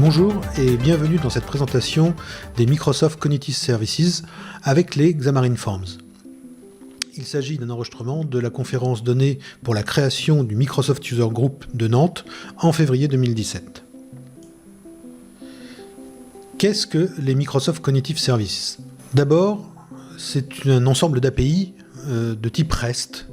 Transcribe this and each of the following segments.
Bonjour et bienvenue dans cette présentation des Microsoft Cognitive Services avec les Xamarin Forms. Il s'agit d'un enregistrement de la conférence donnée pour la création du Microsoft User Group de Nantes en février 2017. Qu'est-ce que les Microsoft Cognitive Services? D'abord, c'est un ensemble d'API de type REST,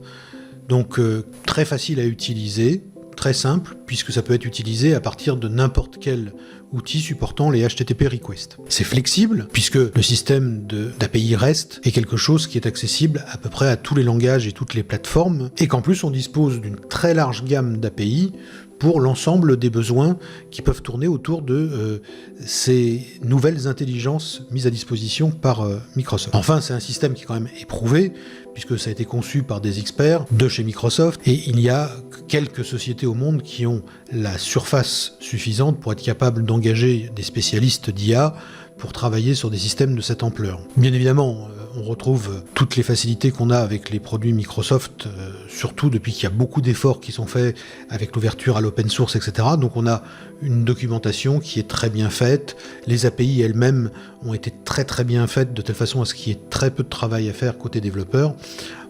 donc très facile à utiliser, très simple, puisque ça peut être utilisé à partir de n'importe quel outil supportant les HTTP requests. C'est flexible, puisque le système d'API REST est quelque chose qui est accessible à peu près à tous les langages et toutes les plateformes, et qu'en plus on dispose d'une très large gamme d'API pour l'ensemble des besoins qui peuvent tourner autour de ces nouvelles intelligences mises à disposition par Microsoft. Enfin, c'est un système qui est quand même éprouvé, puisque ça a été conçu par des experts de chez Microsoft, et il y a quelques sociétés au monde qui ont la surface suffisante pour être capables d'engager des spécialistes d'IA pour travailler sur des systèmes de cette ampleur. Bien évidemment, on retrouve toutes les facilités qu'on a avec les produits Microsoft, surtout depuis qu'il y a beaucoup d'efforts qui sont faits avec l'ouverture à l'open source, etc. Donc on a une documentation qui est très bien faite, les API elles-mêmes ont été très bien faites de telle façon à ce qu'il y ait très peu de travail à faire côté développeur.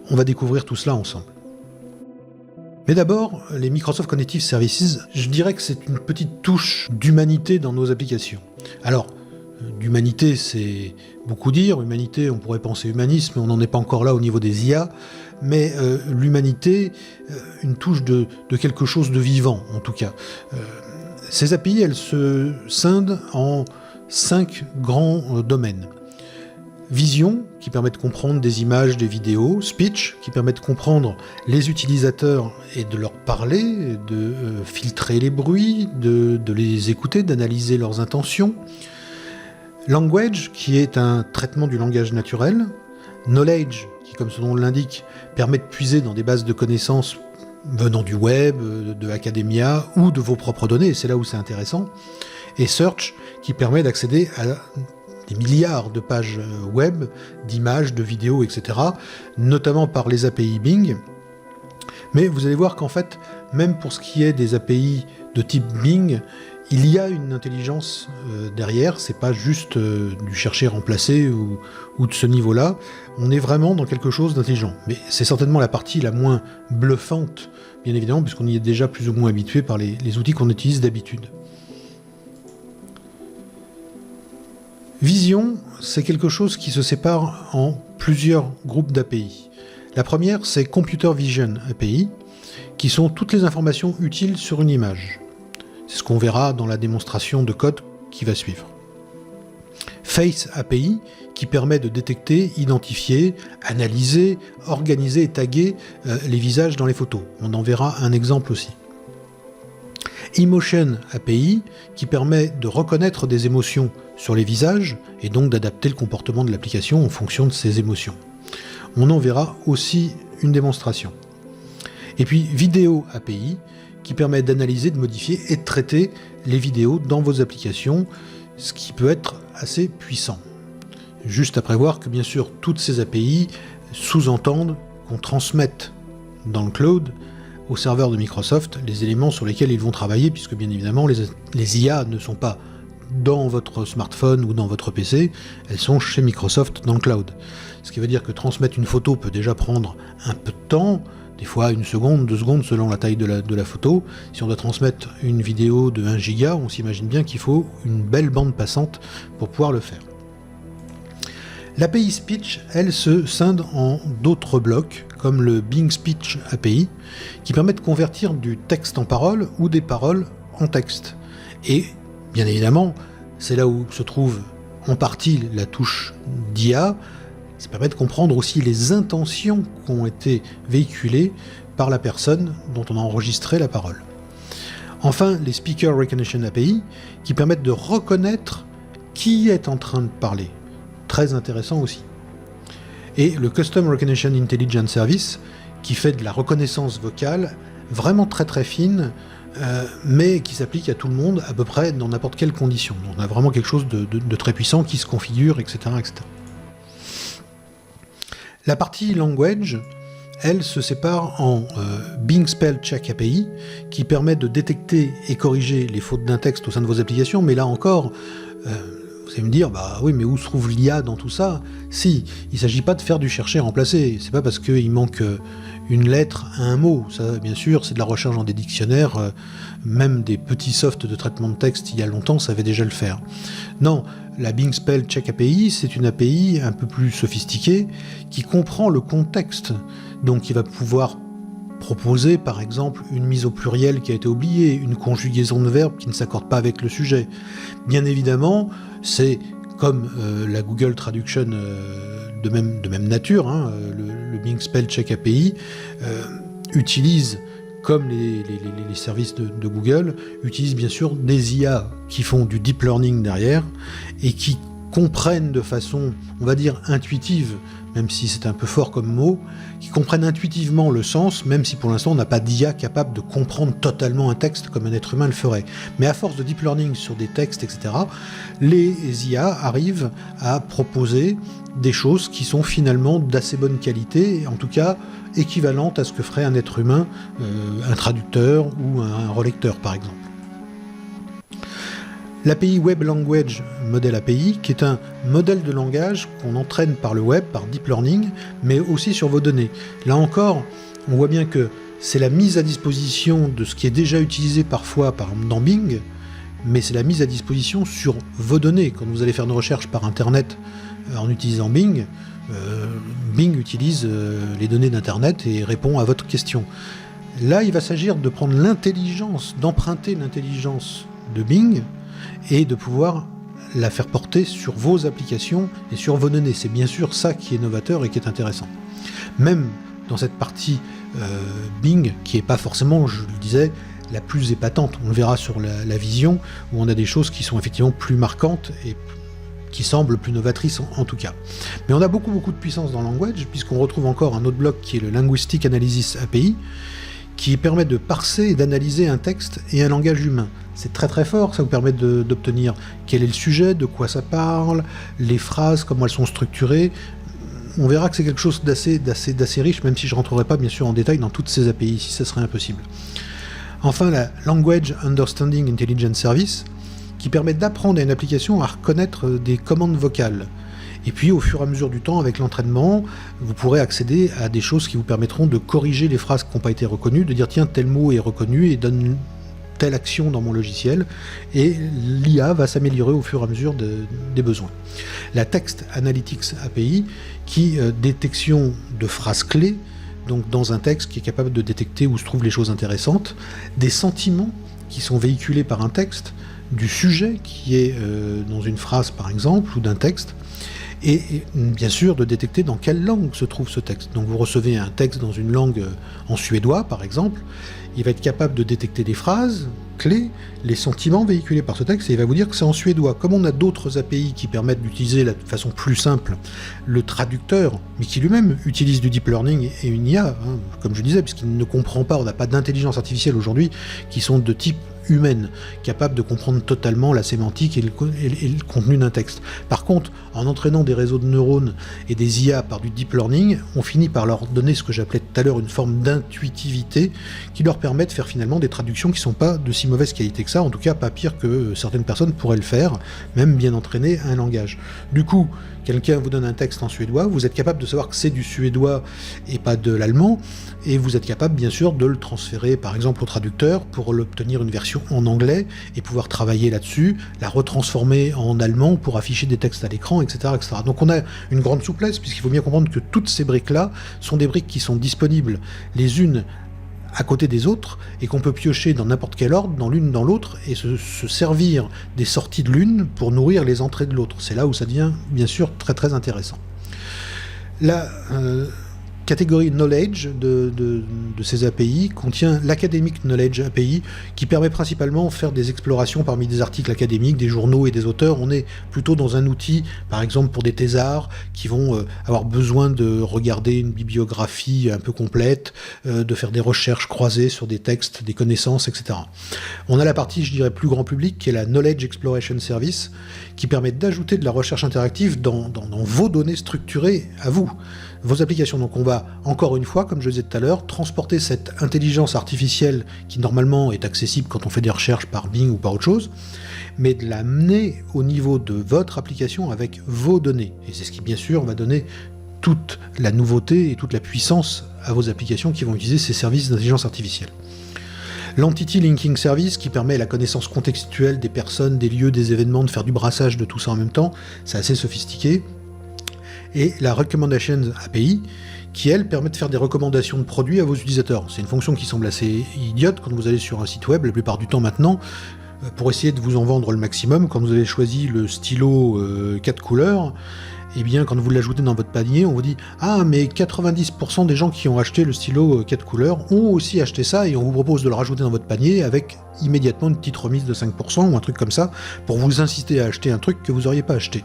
On va découvrir tout cela ensemble. Mais d'abord, les Microsoft Cognitive Services, je dirais que c'est une petite touche d'humanité dans nos applications. Alors, d'humanité, c'est beaucoup dire. Humanité, on pourrait penser humanisme, mais on n'en est pas encore là au niveau des IA. Mais l'humanité, une touche de quelque chose de vivant, en tout cas. Ces API, elles se scindent en 5 grands domaines. Vision, qui permet de comprendre des images, des vidéos. Speech, qui permet de comprendre les utilisateurs et de leur parler, de filtrer les bruits, de les écouter, d'analyser leurs intentions. Language, qui est un traitement du langage naturel. Knowledge, qui, comme son nom l'indique, permet de puiser dans des bases de connaissances venant du web, de Academia ou de vos propres données, et c'est là où c'est intéressant. Et Search, qui permet d'accéder à des milliards de pages web, d'images, de vidéos, etc., notamment par les API Bing. Mais vous allez voir qu'en fait, même pour ce qui est des API de type Bing, il y a une intelligence derrière, c'est pas juste du chercher remplacer ou de ce niveau-là, on est vraiment dans quelque chose d'intelligent. Mais c'est certainement la partie la moins bluffante, bien évidemment, puisqu'on y est déjà plus ou moins habitué par les outils qu'on utilise d'habitude. Vision, c'est quelque chose qui se sépare en plusieurs groupes d'API. La première, c'est Computer Vision API, qui sont toutes les informations utiles sur une image. C'est ce qu'on verra dans la démonstration de code qui va suivre. Face API, qui permet de détecter, identifier, analyser, organiser et taguer les visages dans les photos. On en verra un exemple aussi. Emotion API, qui permet de reconnaître des émotions sur les visages et donc d'adapter le comportement de l'application en fonction de ces émotions. On en verra aussi une démonstration. Et puis Video API, qui permet d'analyser, de modifier et de traiter les vidéos dans vos applications, ce qui peut être assez puissant. Juste à prévoir que bien sûr toutes ces API sous-entendent qu'on transmette dans le cloud au serveur de Microsoft les éléments sur lesquels ils vont travailler, puisque bien évidemment les IA ne sont pas dans votre smartphone ou dans votre PC, elles sont chez Microsoft dans le cloud. Ce qui veut dire que transmettre une photo peut déjà prendre un peu de temps, des fois 1 seconde, 2 secondes selon la taille de la photo. Si on doit transmettre une vidéo de 1 giga, on s'imagine bien qu'il faut une belle bande passante pour pouvoir le faire. L'API Speech, elle, se scinde en d'autres blocs, comme le Bing Speech API, qui permet de convertir du texte en paroles ou des paroles en texte. Et, bien évidemment, c'est là où se trouve en partie la touche d'IA. Ça permet de comprendre aussi les intentions qui ont été véhiculées par la personne dont on a enregistré la parole. Enfin, les Speaker Recognition API, qui permettent de reconnaître qui est en train de parler. Très intéressant aussi. Et le Custom Recognition Intelligence Service, qui fait de la reconnaissance vocale vraiment très fine, mais qui s'applique à tout le monde à peu près dans n'importe quelle condition. Donc on a vraiment quelque chose de très puissant qui se configure, etc., etc. La partie language, elle se sépare en Bing Spell Check API, qui permet de détecter et corriger les fautes d'un texte au sein de vos applications, mais là encore, vous allez me dire, bah oui, mais où se trouve l'IA dans tout ça? Si, il ne s'agit pas de faire du chercher remplacer, c'est pas parce qu'il manque une lettre à un mot, ça bien sûr, c'est de la recherche dans des dictionnaires, même des petits softs de traitement de texte il y a longtemps savaient déjà le faire. Non, la Bing Spell Check API, c'est une API un peu plus sophistiquée, qui comprend le contexte, donc il va pouvoir proposer par exemple une mise au pluriel qui a été oubliée, une conjugaison de verbes qui ne s'accorde pas avec le sujet. Bien évidemment, c'est comme la Google Traduction de même nature, hein, le Bing Spell Check API utilise, comme les services de Google, utilise bien sûr des IA qui font du deep learning derrière et qui comprennent de façon, on va dire, intuitive, même si c'est un peu fort comme mot, qui comprennent intuitivement le sens, même si pour l'instant on n'a pas d'IA capable de comprendre totalement un texte comme un être humain le ferait. Mais à force de deep learning sur des textes, etc., les IA arrivent à proposer des choses qui sont finalement d'assez bonne qualité, en tout cas équivalentes à ce que ferait un être humain, un traducteur ou un relecteur par exemple. L'API Web Language Model API, qui est un modèle de langage qu'on entraîne par le web, par deep learning, mais aussi sur vos données. Là encore, on voit bien que c'est la mise à disposition de ce qui est déjà utilisé parfois, par exemple dans Bing, mais c'est la mise à disposition sur vos données. Quand vous allez faire une recherche par Internet en utilisant Bing, Bing utilise les données d'Internet et répond à votre question. Là, il va s'agir de prendre l'intelligence, d'emprunter l'intelligence de Bing, et de pouvoir la faire porter sur vos applications et sur vos données. C'est bien sûr ça qui est novateur et qui est intéressant. Même dans cette partie Bing, qui n'est pas forcément, je le disais, la plus épatante. On le verra sur la vision, où on a des choses qui sont effectivement plus marquantes et qui semblent plus novatrices en tout cas. Mais on a beaucoup de puissance dans Language, puisqu'on retrouve encore un autre bloc qui est le Linguistic Analysis API, qui permet de parser et d'analyser un texte et un langage humain. C'est très fort, ça vous permet d'obtenir quel est le sujet, de quoi ça parle, les phrases, comment elles sont structurées. On verra que c'est quelque chose d'assez riche, même si je ne rentrerai pas bien sûr en détail dans toutes ces API, si ça serait impossible. Enfin, la Language Understanding Intelligence Service, qui permet d'apprendre à une application à reconnaître des commandes vocales. Et puis, au fur et à mesure du temps, avec l'entraînement, vous pourrez accéder à des choses qui vous permettront de corriger les phrases qui n'ont pas été reconnues, de dire tiens, tel mot est reconnu et donne telle action dans mon logiciel, et l'IA va s'améliorer au fur et à mesure des besoins. La Text Analytics API, qui détection de phrases clés, donc dans un texte qui est capable de détecter où se trouvent les choses intéressantes, des sentiments qui sont véhiculés par un texte, du sujet qui est dans une phrase par exemple, ou d'un texte, et bien sûr de détecter dans quelle langue se trouve ce texte. Donc vous recevez un texte dans une langue en suédois par exemple, il va être capable de détecter les phrases clés, les sentiments véhiculés par ce texte, et il va vous dire que c'est en suédois. Comme on a d'autres API qui permettent d'utiliser de façon plus simple le traducteur, mais qui lui-même utilise du deep learning et une IA, hein, comme je disais, puisqu'il ne comprend pas, on n'a pas d'intelligence artificielle aujourd'hui qui sont de type humaine, capable de comprendre totalement la sémantique et le contenu d'un texte. Par contre, en entraînant des réseaux de neurones et des IA par du deep learning, on finit par leur donner ce que j'appelais tout à l'heure une forme d'intuitivité qui leur permet de faire finalement des traductions qui ne sont pas de si mauvaise qualité que ça, en tout cas pas pire que certaines personnes pourraient le faire, même bien entraînées à un langage. Du coup, quelqu'un vous donne un texte en suédois, vous êtes capable de savoir que c'est du suédois et pas de l'allemand, et vous êtes capable bien sûr de le transférer par exemple au traducteur pour l'obtenir une version en anglais et pouvoir travailler là-dessus, la retransformer en allemand pour afficher des textes à l'écran, etc., etc. Donc on a une grande souplesse, puisqu'il faut bien comprendre que toutes ces briques-là sont des briques qui sont disponibles les unes à côté des autres, et qu'on peut piocher dans n'importe quel ordre, dans l'une, dans l'autre, et se servir des sorties de l'une pour nourrir les entrées de l'autre. C'est là où ça devient, bien sûr, très intéressant. La catégorie Knowledge de ces API contient l'Academic Knowledge API, qui permet principalement de faire des explorations parmi des articles académiques, des journaux et des auteurs. On est plutôt dans un outil, par exemple pour des thésards, qui vont avoir besoin de regarder une bibliographie un peu complète, de faire des recherches croisées sur des textes, des connaissances, etc. On a la partie, je dirais, plus grand public, qui est la Knowledge Exploration Service, qui permet d'ajouter de la recherche interactive dans vos données structurées à vous. vos applications. Donc on va, encore une fois, comme je le disais tout à l'heure, transporter cette intelligence artificielle qui normalement est accessible quand on fait des recherches par Bing ou par autre chose, mais de l'amener au niveau de votre application avec vos données. Et c'est ce qui, bien sûr, va donner toute la nouveauté et toute la puissance à vos applications qui vont utiliser ces services d'intelligence artificielle. L'Entity Linking Service, qui permet la connaissance contextuelle des personnes, des lieux, des événements, de faire du brassage de tout ça en même temps, c'est assez sophistiqué. Et la Recommendations API, qui elle permet de faire des recommandations de produits à vos utilisateurs. C'est une fonction qui semble assez idiote quand vous allez sur un site web, la plupart du temps maintenant, pour essayer de vous en vendre le maximum. Quand vous avez choisi le stylo 4 couleurs, et bien quand vous l'ajoutez dans votre panier, on vous dit « Ah, mais 90% des gens qui ont acheté le stylo 4 couleurs ont aussi acheté ça, et on vous propose de le rajouter dans votre panier avec immédiatement une petite remise de 5% ou un truc comme ça, pour vous inciter à acheter un truc que vous n'auriez pas acheté. »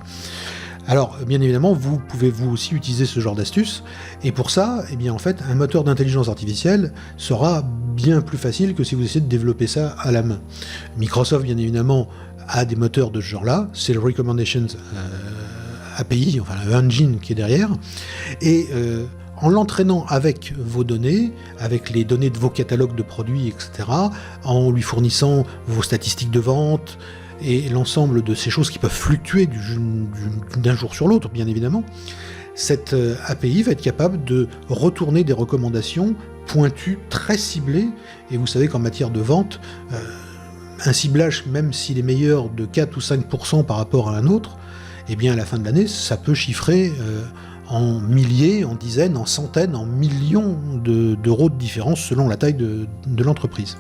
Alors, bien évidemment, vous pouvez vous aussi utiliser ce genre d'astuce, et pour ça, eh bien, en fait, un moteur d'intelligence artificielle sera bien plus facile que si vous essayez de développer ça à la main. Microsoft, bien évidemment, a des moteurs de ce genre-là, c'est le Recommendations API, enfin le engine qui est derrière, et en l'entraînant avec vos données, avec les données de vos catalogues de produits, etc., en lui fournissant vos statistiques de vente, et l'ensemble de ces choses qui peuvent fluctuer d'un jour sur l'autre, bien évidemment, cette API va être capable de retourner des recommandations pointues, très ciblées, et vous savez qu'en matière de vente, un ciblage, même s'il est meilleur de 4 ou 5% par rapport à un autre, eh bien à la fin de l'année, ça peut chiffrer en milliers, en dizaines, en centaines, en millions d'euros de différence selon la taille de l'entreprise.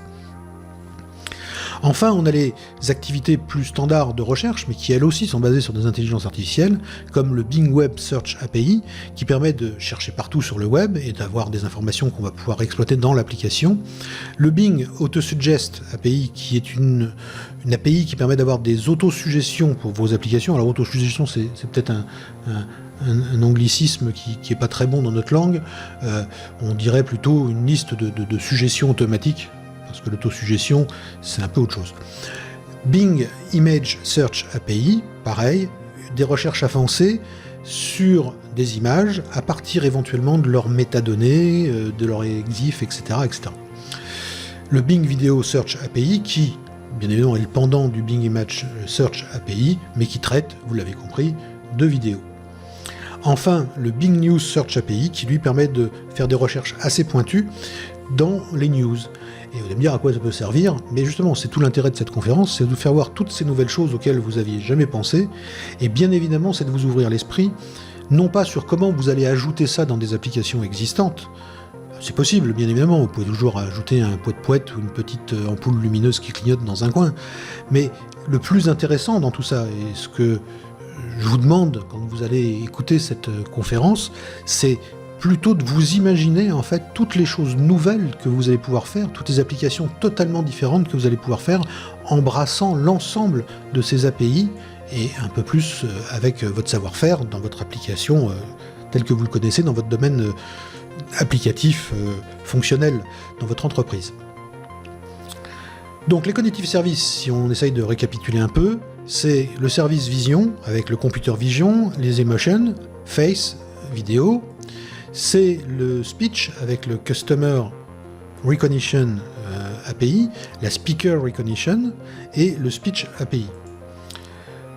Enfin, on a les activités plus standards de recherche, mais qui elles aussi sont basées sur des intelligences artificielles, comme le Bing Web Search API, qui permet de chercher partout sur le web et d'avoir des informations qu'on va pouvoir exploiter dans l'application. Le Bing Autosuggest API, qui est une API qui permet d'avoir des autosuggestions pour vos applications. Alors autosuggestion, c'est peut-être un anglicisme qui est pas très bon dans notre langue. On dirait plutôt une liste de suggestions automatiques, parce que l'autosuggestion, c'est un peu autre chose. Bing Image Search API, pareil, des recherches avancées sur des images à partir éventuellement de leurs métadonnées, de leur EXIF, etc., etc. Le Bing Video Search API, qui, bien évidemment, est le pendant du Bing Image Search API, mais qui traite, vous l'avez compris, de vidéos. Enfin, le Bing News Search API, qui lui permet de faire des recherches assez pointues dans les news. Et vous allez me dire à quoi ça peut servir, mais justement, c'est tout l'intérêt de cette conférence, c'est de vous faire voir toutes ces nouvelles choses auxquelles vous n'aviez jamais pensé, et bien évidemment, c'est de vous ouvrir l'esprit, non pas sur comment vous allez ajouter ça dans des applications existantes. C'est possible, bien évidemment, vous pouvez toujours ajouter un poète-poète ou une petite ampoule lumineuse qui clignote dans un coin, mais le plus intéressant dans tout ça, et ce que je vous demande quand vous allez écouter cette conférence, c'est plutôt de vous imaginer en fait toutes les choses nouvelles que vous allez pouvoir faire, toutes les applications totalement différentes que vous allez pouvoir faire, embrassant l'ensemble de ces API et un peu plus avec votre savoir-faire dans votre application tel que vous le connaissez dans votre domaine applicatif fonctionnel dans votre entreprise. Donc les Cognitive Services, si on essaye de récapituler un peu, c'est le service Vision avec le Computer Vision, les Emotion, Face, Vidéo. C'est le Speech avec le Customer Recognition API, la Speaker Recognition et le Speech API.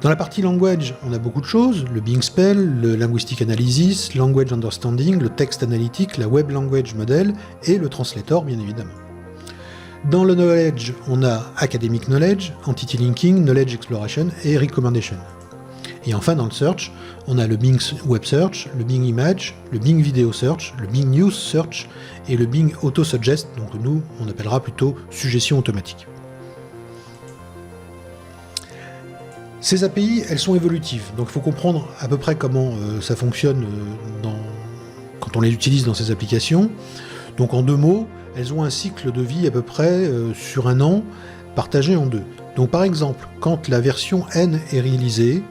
Dans la partie Language, on a beaucoup de choses, le Bing Spell, le Linguistic Analysis, Language Understanding, le Text Analytic, la Web Language Model et le Translator, bien évidemment. Dans le Knowledge, on a Academic Knowledge, Entity Linking, Knowledge Exploration et Recommendation. Et enfin, dans le Search, on a le Bing Web Search, le Bing Image, le Bing Video Search, le Bing News Search et le Bing Auto Suggest, donc nous, on appellera plutôt suggestion automatique. Ces API, elles sont évolutives, donc il faut comprendre à peu près comment ça fonctionne quand on les utilise dans ces applications. Donc en deux mots, elles ont un cycle de vie à peu près sur un an, partagé en deux. Donc par exemple, quand la version N est réalisée,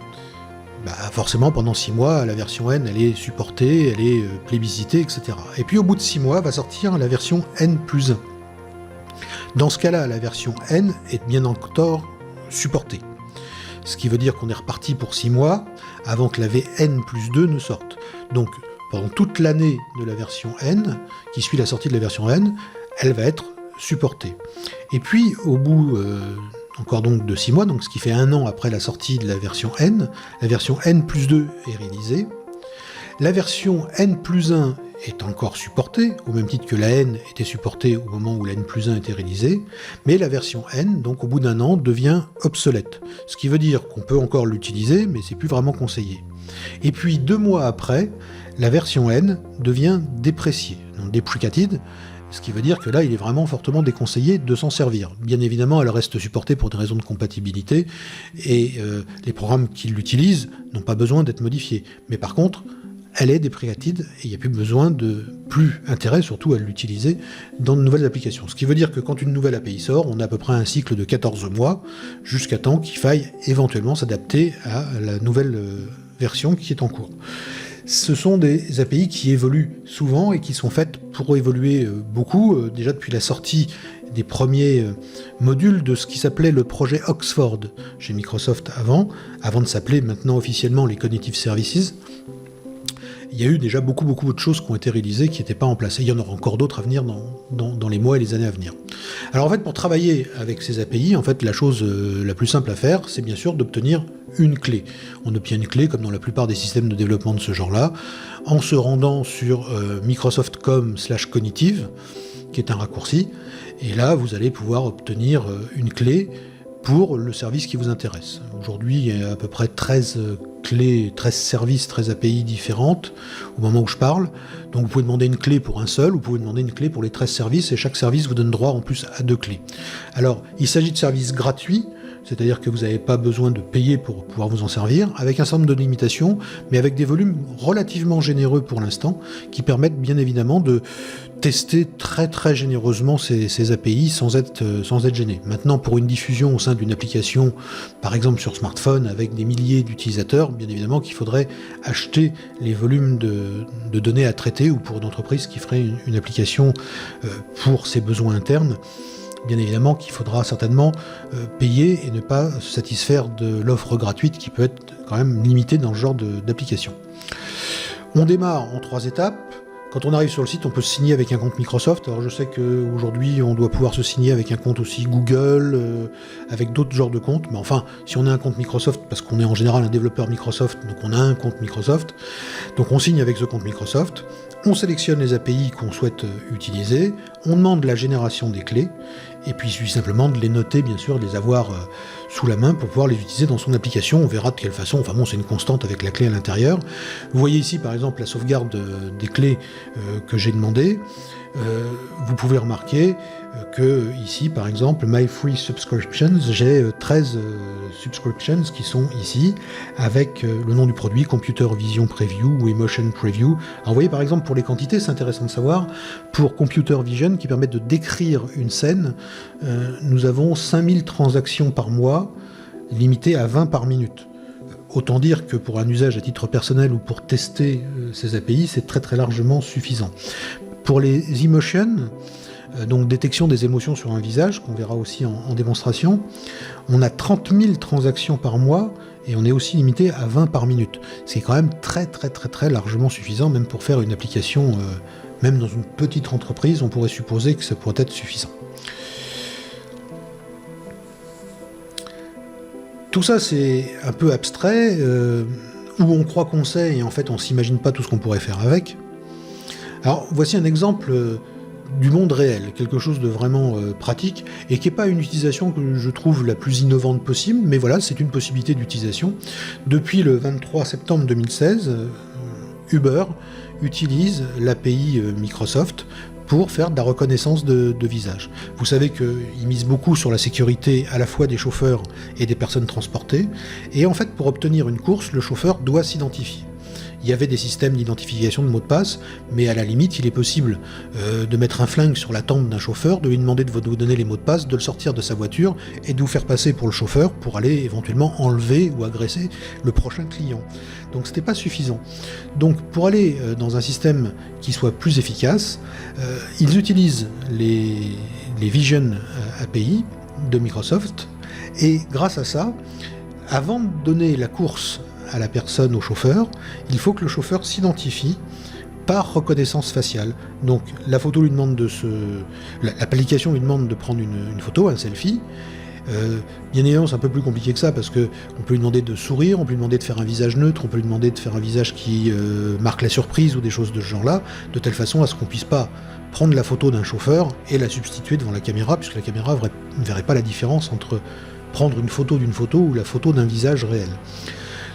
forcément pendant 6 mois, la version N elle est supportée, elle est plébiscitée, etc. Et puis au bout de 6 mois va sortir la version N+1. Dans ce cas-là, la version N est bien encore supportée. Ce qui veut dire qu'on est reparti pour 6 mois avant que la VN+2 ne sorte. Donc pendant toute l'année de la version N, qui suit la sortie de la version N, elle va être supportée. Et puis, au bout encore donc de 6 mois, donc ce qui fait 1 an après la sortie de la version N plus 2 est réalisée. La version N plus 1 est encore supportée, au même titre que la N était supportée au moment où la N plus 1 était réalisée, mais la version N, donc au bout d'1 an, devient obsolète. Ce qui veut dire qu'on peut encore l'utiliser, mais c'est plus vraiment conseillé. Et puis 2 mois après, la version N devient dépréciée, donc deprecated, ce qui veut dire que là, il est vraiment fortement déconseillé de s'en servir. Bien évidemment, elle reste supportée pour des raisons de compatibilité, et les programmes qui l'utilisent n'ont pas besoin d'être modifiés. Mais par contre, elle est deprecated, et il n'y a plus intérêt surtout à l'utiliser dans de nouvelles applications. Ce qui veut dire que quand une nouvelle API sort, on a à peu près un cycle de 14 mois, jusqu'à temps qu'il faille éventuellement s'adapter à la nouvelle version qui est en cours. Ce sont des API qui évoluent souvent et qui sont faites pour évoluer beaucoup, déjà depuis la sortie des premiers modules de ce qui s'appelait le projet Oxford chez Microsoft avant de s'appeler maintenant officiellement les Cognitive Services. Il y a eu déjà beaucoup de choses qui ont été réalisées qui n'étaient pas en place. Et il y en aura encore d'autres à venir dans les mois et les années à venir. Alors en fait, pour travailler avec ces API, en fait, la chose la plus simple à faire, c'est bien sûr d'obtenir une clé. On obtient une clé, comme dans la plupart des systèmes de développement de ce genre-là, en se rendant sur microsoft.com/cognitive, qui est un raccourci, et là, vous allez pouvoir obtenir une clé pour le service qui vous intéresse. Aujourd'hui, il y a à peu près 13 clés, 13 services, 13 API différentes au moment où je parle. Donc vous pouvez demander une clé pour un seul, ou vous pouvez demander une clé pour les 13 services, et chaque service vous donne droit en plus à 2 clés. Alors, il s'agit de services gratuits, c'est-à-dire que vous n'avez pas besoin de payer pour pouvoir vous en servir, avec un certain nombre de limitations, mais avec des volumes relativement généreux pour l'instant, qui permettent bien évidemment de tester très généreusement ces API sans être gêné. Maintenant, pour une diffusion au sein d'une application, par exemple sur smartphone, avec des milliers d'utilisateurs, bien évidemment qu'il faudrait acheter les volumes de données à traiter, ou pour une entreprise qui ferait une application pour ses besoins internes. Bien évidemment qu'il faudra certainement payer et ne pas se satisfaire de l'offre gratuite qui peut être quand même limitée dans ce genre d'application. On démarre en 3 étapes. Quand on arrive sur le site, on peut se signer avec un compte Microsoft. Alors je sais qu'aujourd'hui, on doit pouvoir se signer avec un compte aussi Google, avec d'autres genres de comptes. Mais enfin, si on a un compte Microsoft, parce qu'on est en général un développeur Microsoft, donc on a un compte Microsoft, donc on signe avec ce compte Microsoft, on sélectionne les API qu'on souhaite utiliser, on demande la génération des clés, et puis il suffit simplement de les noter, bien sûr, de les avoir sous la main pour pouvoir les utiliser dans son application. On verra de quelle façon, enfin bon, c'est une constante avec la clé à l'intérieur. Vous voyez ici, par exemple, la sauvegarde des clés que j'ai demandé. Vous pouvez remarquer que ici, par exemple, My Free Subscriptions, j'ai 13 subscriptions qui sont ici, avec le nom du produit, Computer Vision Preview ou Emotion Preview. Alors vous voyez, par exemple, pour les quantités, c'est intéressant de savoir, pour Computer Vision, qui permet de décrire une scène, nous avons 5000 transactions par mois, limitées à 20 par minute. Autant dire que pour un usage à titre personnel ou pour tester ces API, c'est très largement suffisant. Pour les emotions, donc détection des émotions sur un visage, qu'on verra aussi en démonstration, on a 30 000 transactions par mois et on est aussi limité à 20 par minute. C'est quand même très largement suffisant, même pour faire une application, même dans une petite entreprise, on pourrait supposer que ça pourrait être suffisant. Tout ça, c'est un peu abstrait, où on croit qu'on sait et en fait on s'imagine pas tout ce qu'on pourrait faire avec. Alors voici un exemple du monde réel, quelque chose de vraiment pratique, et qui n'est pas une utilisation que je trouve la plus innovante possible, mais voilà, c'est une possibilité d'utilisation. Depuis le 23 septembre 2016, Uber utilise l'API Microsoft pour faire de la reconnaissance de visage. Vous savez qu'ils misent beaucoup sur la sécurité à la fois des chauffeurs et des personnes transportées, et en fait, pour obtenir une course, le chauffeur doit s'identifier. Il y avait des systèmes d'identification de mots de passe, mais à la limite, il est possible de mettre un flingue sur la tempe d'un chauffeur, de lui demander de vous donner les mots de passe, de le sortir de sa voiture et de vous faire passer pour le chauffeur pour aller éventuellement enlever ou agresser le prochain client. Donc c'était pas suffisant. Donc pour aller dans un système qui soit plus efficace, ils utilisent les Vision API de Microsoft, et grâce à ça, avant de donner la course à la personne, au chauffeur, il faut que le chauffeur s'identifie par reconnaissance faciale. Donc l'application lui demande de prendre une photo, un selfie. Bien évidemment, c'est un peu plus compliqué que ça parce qu'on peut lui demander de sourire, on peut lui demander de faire un visage neutre, on peut lui demander de faire un visage qui marque la surprise ou des choses de ce genre-là, de telle façon à ce qu'on puisse pas prendre la photo d'un chauffeur et la substituer devant la caméra, puisque la caméra ne verrait pas la différence entre prendre une photo d'une photo ou la photo d'un visage réel.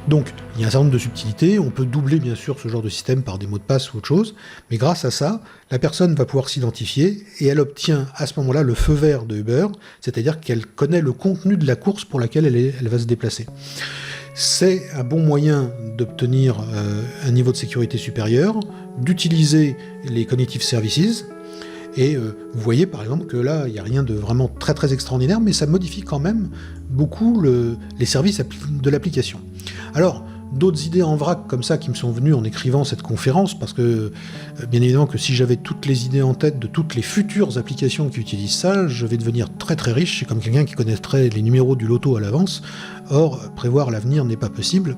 Donc, il y a un certain nombre de subtilités, on peut doubler bien sûr ce genre de système par des mots de passe ou autre chose, mais grâce à ça, la personne va pouvoir s'identifier et elle obtient à ce moment-là le feu vert de Uber, c'est-à-dire qu'elle connaît le contenu de la course pour laquelle elle va se déplacer. C'est un bon moyen d'obtenir un niveau de sécurité supérieur, d'utiliser les cognitive services, et vous voyez par exemple que là, il n'y a rien de vraiment très très extraordinaire, mais ça modifie quand même beaucoup les services de l'application. Alors, d'autres idées en vrac comme ça qui me sont venues en écrivant cette conférence, parce que bien évidemment que si j'avais toutes les idées en tête de toutes les futures applications qui utilisent ça, je vais devenir très très riche, c'est comme quelqu'un qui connaîtrait les numéros du loto à l'avance. Or, prévoir l'avenir n'est pas possible.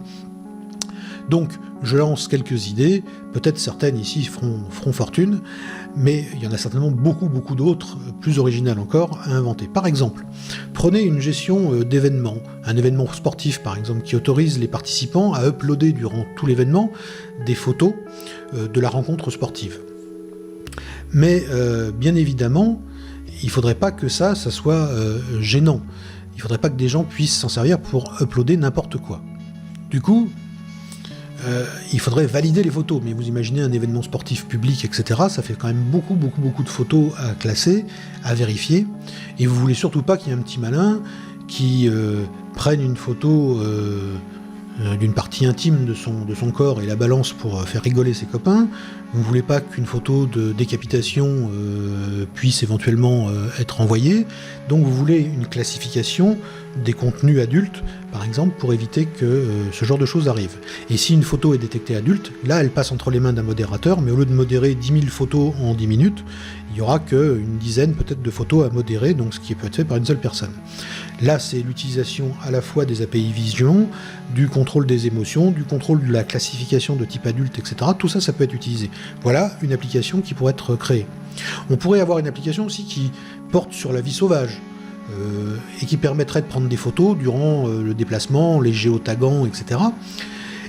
Donc, je lance quelques idées, peut-être certaines ici feront fortune, mais il y en a certainement beaucoup d'autres, plus originales encore, à inventer. Par exemple, prenez une gestion d'événements, un événement sportif par exemple, qui autorise les participants à uploader durant tout l'événement des photos de la rencontre sportive. Mais bien évidemment, il ne faudrait pas que ça soit gênant. Il ne faudrait pas que des gens puissent s'en servir pour uploader n'importe quoi. Du coup, il faudrait valider les photos, mais vous imaginez un événement sportif public, etc., ça fait quand même beaucoup de photos à classer, à vérifier, et vous voulez surtout pas qu'il y ait un petit malin qui prenne une photo d'une partie intime de son corps et la balance pour faire rigoler ses copains. Vous ne voulez pas qu'une photo de décapitation puisse éventuellement être envoyée, donc vous voulez une classification des contenus adultes, par exemple, pour éviter que ce genre de choses arrive. Et si une photo est détectée adulte, là elle passe entre les mains d'un modérateur, mais au lieu de modérer 10 000 photos en 10 minutes, il n'y aura qu'une dizaine peut-être de photos à modérer, donc ce qui peut être fait par une seule personne. Là, c'est l'utilisation à la fois des API Vision, du contrôle des émotions, du contrôle de la classification de type adulte, etc. Tout ça, ça peut être utilisé. Voilà une application qui pourrait être créée. On pourrait avoir une application aussi qui porte sur la vie sauvage, et qui permettrait de prendre des photos durant le déplacement, les géotagants, etc.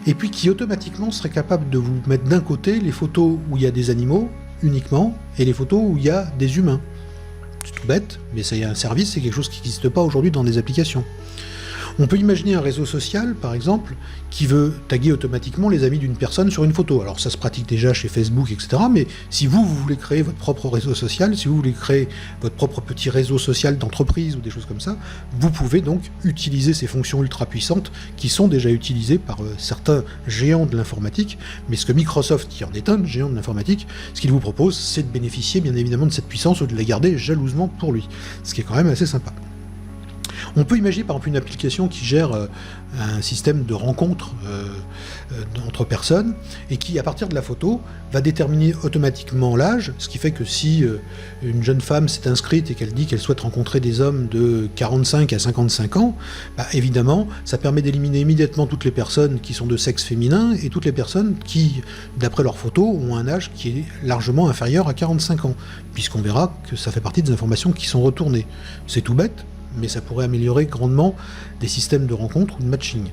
Et puis qui automatiquement serait capable de vous mettre d'un côté les photos où il y a des animaux uniquement, et les photos où il y a des humains. C'est tout bête, mais c'est un service, c'est quelque chose qui n'existe pas aujourd'hui dans des applications. On peut imaginer un réseau social, par exemple, qui veut taguer automatiquement les amis d'une personne sur une photo. Alors ça se pratique déjà chez Facebook, etc. Mais si vous voulez créer votre propre réseau social, si vous voulez créer votre propre petit réseau social d'entreprise ou des choses comme ça, vous pouvez donc utiliser ces fonctions ultra puissantes qui sont déjà utilisées par certains géants de l'informatique. Mais ce que Microsoft, qui en est un géant de l'informatique, ce qu'il vous propose, c'est de bénéficier bien évidemment de cette puissance ou de la garder jalousement pour lui. Ce qui est quand même assez sympa. On peut imaginer par exemple une application qui gère un système de rencontre entre personnes et qui, à partir de la photo, va déterminer automatiquement l'âge, ce qui fait que si une jeune femme s'est inscrite et qu'elle dit qu'elle souhaite rencontrer des hommes de 45 à 55 ans, bah, évidemment, ça permet d'éliminer immédiatement toutes les personnes qui sont de sexe féminin et toutes les personnes qui, d'après leurs photos, ont un âge qui est largement inférieur à 45 ans, puisqu'on verra que ça fait partie des informations qui sont retournées. C'est tout bête, mais ça pourrait améliorer grandement des systèmes de rencontre ou de matching.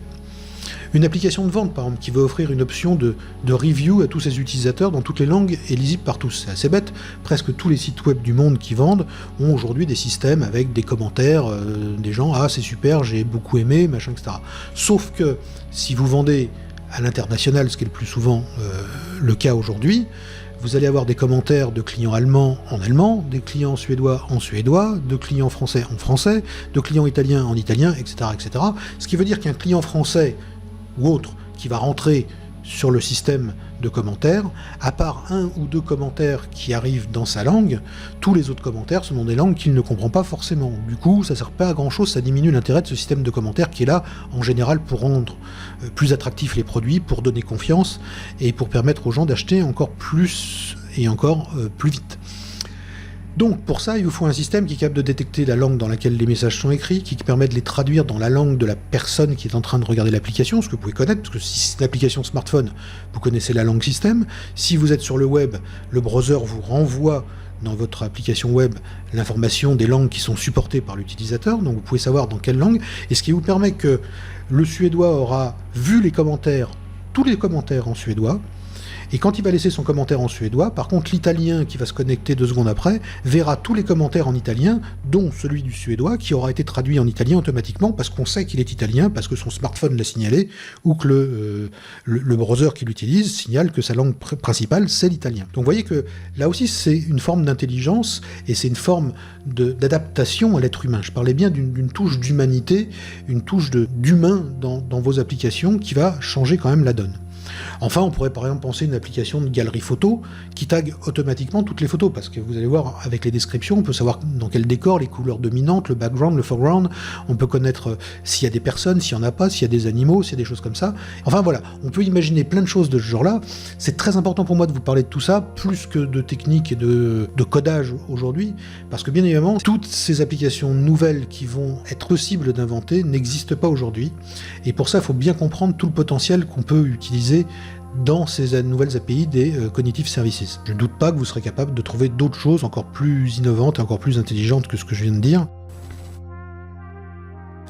Une application de vente, par exemple, qui va offrir une option de review à tous ses utilisateurs dans toutes les langues et lisible par tous. C'est assez bête, presque tous les sites web du monde qui vendent ont aujourd'hui des systèmes avec des commentaires, des gens « Ah, c'est super, j'ai beaucoup aimé, machin, etc. » Sauf que si vous vendez à l'international, ce qui est le plus souvent le cas aujourd'hui, vous allez avoir des commentaires de clients allemands en allemand, des clients suédois en suédois, de clients français en français, de clients italiens en italien, etc., etc. Ce qui veut dire qu'un client français ou autre qui va rentrer sur le système de commentaires, à part un ou deux commentaires qui arrivent dans sa langue, tous les autres commentaires sont dans des langues qu'il ne comprend pas forcément. Du coup, ça ne sert pas à grand chose, ça diminue l'intérêt de ce système de commentaires qui est là, en général, pour rendre plus attractifs les produits, pour donner confiance, et pour permettre aux gens d'acheter encore plus et encore plus vite. Donc pour ça, il vous faut un système qui est capable de détecter la langue dans laquelle les messages sont écrits, qui permet de les traduire dans la langue de la personne qui est en train de regarder l'application, ce que vous pouvez connaître, parce que si c'est une application smartphone, vous connaissez la langue système. Si vous êtes sur le web, le browser vous renvoie dans votre application web l'information des langues qui sont supportées par l'utilisateur, donc vous pouvez savoir dans quelle langue, et ce qui vous permet que le suédois aura vu les commentaires, tous les commentaires en suédois, et quand il va laisser son commentaire en suédois, par contre l'italien qui va se connecter 2 secondes après verra tous les commentaires en italien, dont celui du suédois qui aura été traduit en italien automatiquement parce qu'on sait qu'il est italien, parce que son smartphone l'a signalé, ou que le browser qu'il utilise signale que sa langue principale c'est l'italien. Donc vous voyez que là aussi c'est une forme d'intelligence et c'est une forme d'adaptation à l'être humain. Je parlais bien d'une touche d'humanité, une touche d'humain dans vos applications qui va changer quand même la donne. Enfin, on pourrait par exemple penser une application de galerie photo qui tag automatiquement toutes les photos, parce que vous allez voir avec les descriptions, on peut savoir dans quel décor, les couleurs dominantes, le background, le foreground, on peut connaître s'il y a des personnes, s'il n'y en a pas, s'il y a des animaux, s'il y a des choses comme ça. Enfin voilà, on peut imaginer plein de choses de ce genre-là. C'est très important pour moi de vous parler de tout ça, plus que de technique et de codage aujourd'hui, parce que bien évidemment, toutes ces applications nouvelles qui vont être possibles d'inventer n'existent pas aujourd'hui, et pour ça, il faut bien comprendre tout le potentiel qu'on peut utiliser dans ces nouvelles API des Cognitive Services. Je ne doute pas que vous serez capable de trouver d'autres choses encore plus innovantes et encore plus intelligentes que ce que je viens de dire.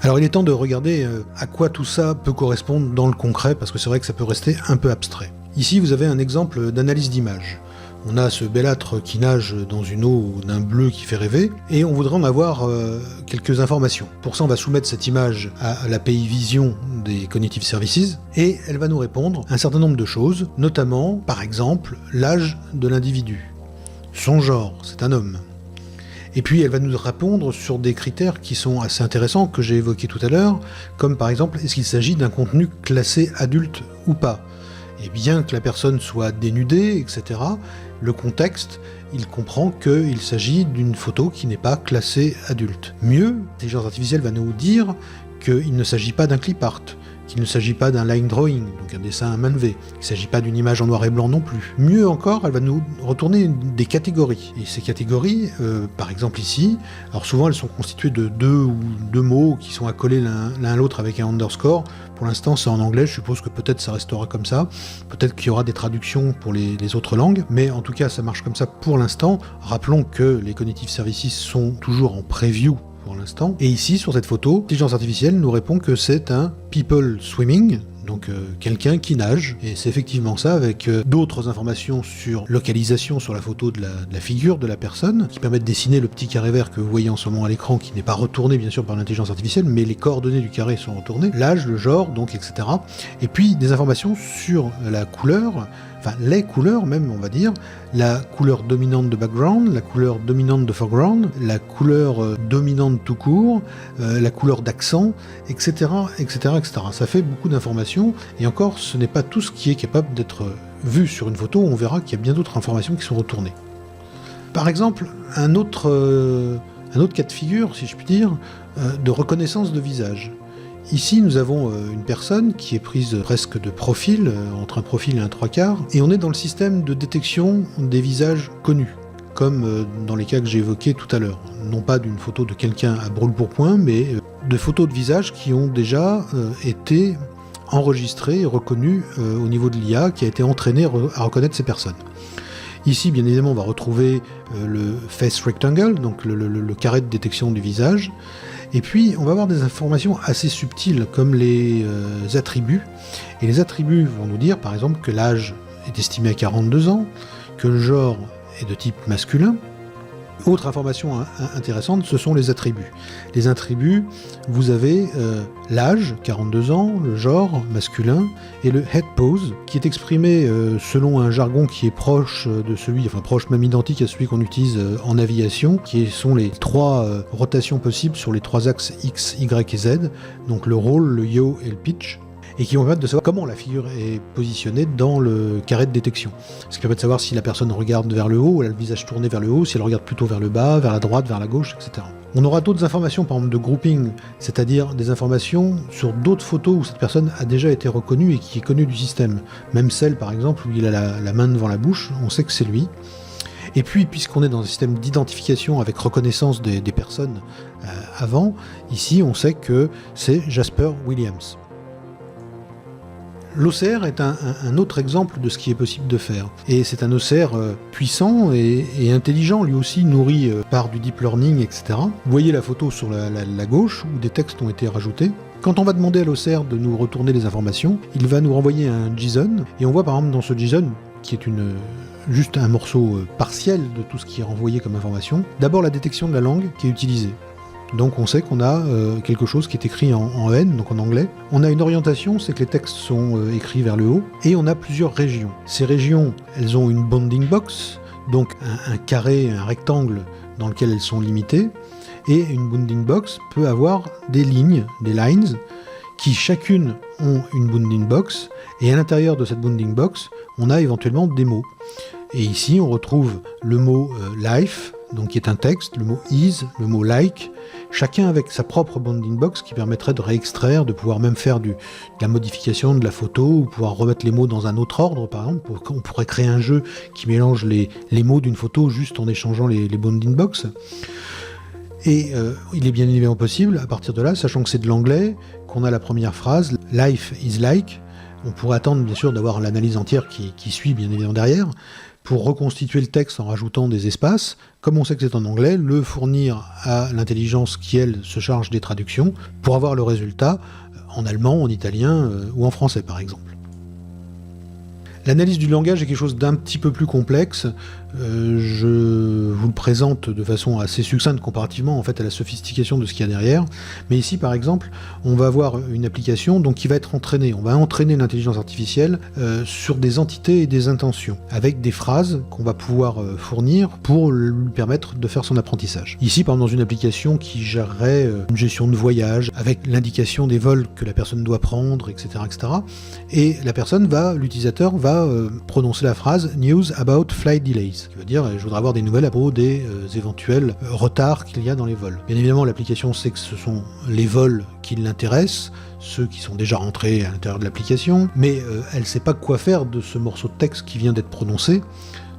Alors il est temps de regarder à quoi tout ça peut correspondre dans le concret, parce que c'est vrai que ça peut rester un peu abstrait. Ici vous avez un exemple d'analyse d'image. On a ce belâtre qui nage dans une eau d'un bleu qui fait rêver, et on voudrait en avoir quelques informations. Pour ça, on va soumettre cette image à l'API Vision des Cognitive Services, et elle va nous répondre un certain nombre de choses, notamment, par exemple, l'âge de l'individu. Son genre, c'est un homme. Et puis, elle va nous répondre sur des critères qui sont assez intéressants, que j'ai évoqués tout à l'heure, comme par exemple, est-ce qu'il s'agit d'un contenu classé adulte ou pas ? Et bien que la personne soit dénudée, etc., le contexte, il comprend qu'il s'agit d'une photo qui n'est pas classée adulte. Mieux, l'intelligence artificielle va nous dire qu'il ne s'agit pas d'un clip art, qu'il ne s'agit pas d'un line drawing, donc un dessin à main levée, qu'il ne s'agit pas d'une image en noir et blanc non plus. Mieux encore, elle va nous retourner des catégories. Et ces catégories, par exemple ici, alors souvent elles sont constituées de deux mots qui sont accolés l'un à l'autre avec un underscore. Pour l'instant c'est en anglais, je suppose que peut-être ça restera comme ça, peut-être qu'il y aura des traductions pour les autres langues, mais en tout cas ça marche comme ça pour l'instant. Rappelons que les Cognitive Services sont toujours en preview pour l'instant. Et ici, sur cette photo, l'intelligence artificielle nous répond que c'est un people swimming, donc quelqu'un qui nage, et c'est effectivement ça, avec d'autres informations sur localisation sur la photo de la figure de la personne, qui permettent de dessiner le petit carré vert que vous voyez en ce moment à l'écran, qui n'est pas retourné bien sûr par l'intelligence artificielle, mais les coordonnées du carré sont retournées, l'âge, le genre, donc etc. Et puis des informations sur la couleur, enfin les couleurs même on va dire, la couleur dominante de background, la couleur dominante de foreground, la couleur dominante tout court, la couleur d'accent, etc., etc., etc. Ça fait beaucoup d'informations, et encore ce n'est pas tout ce qui est capable d'être vu sur une photo, on verra qu'il y a bien d'autres informations qui sont retournées. Par exemple, un autre cas de figure, si je puis dire, de reconnaissance de visage. Ici, nous avons une personne qui est prise presque de profil, entre un profil et un 3/4, et on est dans le système de détection des visages connus, comme dans les cas que j'ai évoqués tout à l'heure. Non pas d'une photo de quelqu'un à brûle-pourpoint, mais de photos de visages qui ont déjà été enregistrées et reconnues au niveau de l'IA, qui a été entraînée à reconnaître ces personnes. Ici, bien évidemment, on va retrouver le face rectangle, donc le carré de détection du visage. Et puis, on va avoir des informations assez subtiles, comme les attributs. Et les attributs vont nous dire, par exemple, que l'âge est estimé à 42 ans, que le genre est de type masculin. Autre information intéressante, ce sont les attributs. Les attributs, vous avez l'âge, 42 ans, le genre, masculin, et le head pose, qui est exprimé selon un jargon qui est proche de celui, enfin proche même identique à celui qu'on utilise en aviation, qui sont les 3 rotations possibles sur les 3 axes X, Y et Z, donc le roll, le yaw et le pitch, et qui vont permettre de savoir comment la figure est positionnée dans le carré de détection. Ce qui permet de savoir si la personne regarde vers le haut, elle a le visage tourné vers le haut, si elle regarde plutôt vers le bas, vers la droite, vers la gauche, etc. On aura d'autres informations, par exemple de grouping, c'est-à-dire des informations sur d'autres photos où cette personne a déjà été reconnue et qui est connue du système. Même celle, par exemple, où il a la main devant la bouche, on sait que c'est lui. Et puis, puisqu'on est dans un système d'identification avec reconnaissance des personnes avant, ici on sait que c'est Jasper Williams. L'OCR est un autre exemple de ce qui est possible de faire. Et c'est un OCR puissant et intelligent, lui aussi nourri par du deep learning, etc. Vous voyez la photo sur la gauche où des textes ont été rajoutés. Quand on va demander à l'OCR de nous retourner les informations, il va nous renvoyer un JSON. Et on voit par exemple dans ce JSON, qui est juste un morceau partiel de tout ce qui est renvoyé comme information, d'abord la détection de la langue qui est utilisée. Donc on sait qu'on a quelque chose qui est écrit en N, donc en anglais. On a une orientation, c'est que les textes sont écrits vers le haut, et on a plusieurs régions. Ces régions, elles ont une bounding box, donc un carré, un rectangle dans lequel elles sont limitées, et une bounding box peut avoir des lignes, des lines, qui chacune ont une bounding box, et à l'intérieur de cette bounding box, on a éventuellement des mots. Et ici, on retrouve le mot life, donc qui est un texte, le mot is, le mot like, chacun avec sa propre bounding box qui permettrait de réextraire, de pouvoir même faire de la modification de la photo, ou pouvoir remettre les mots dans un autre ordre, par exemple. On pourrait créer un jeu qui mélange les mots d'une photo juste en échangeant les bounding box. Et il est bien évidemment possible, à partir de là, sachant que c'est de l'anglais, qu'on a la première phrase, life is like, on pourrait attendre bien sûr d'avoir l'analyse entière qui suit bien évidemment derrière, pour reconstituer le texte en rajoutant des espaces, comme on sait que c'est en anglais, le fournir à l'intelligence qui, elle, se charge des traductions, pour avoir le résultat en allemand, en italien ou en français par exemple. L'analyse du langage est quelque chose d'un petit peu plus complexe. Je vous le présente de façon assez succincte comparativement en fait à la sophistication de ce qu'il y a derrière. Mais ici, par exemple, on va avoir une application donc, qui va être entraînée. On va entraîner l'intelligence artificielle sur des entités et des intentions, avec des phrases qu'on va pouvoir fournir pour lui permettre de faire son apprentissage. Ici, par exemple, dans une application qui gérerait une gestion de voyage, avec l'indication des vols que la personne doit prendre, etc. etc. Et l'utilisateur va prononcer la phrase « News about flight delays », ce qui veut dire « Je voudrais avoir des nouvelles à propos des éventuels retards qu'il y a dans les vols ». Bien évidemment, l'application sait que ce sont les vols qui l'intéressent, ceux qui sont déjà rentrés à l'intérieur de l'application, mais elle ne sait pas quoi faire de ce morceau de texte qui vient d'être prononcé.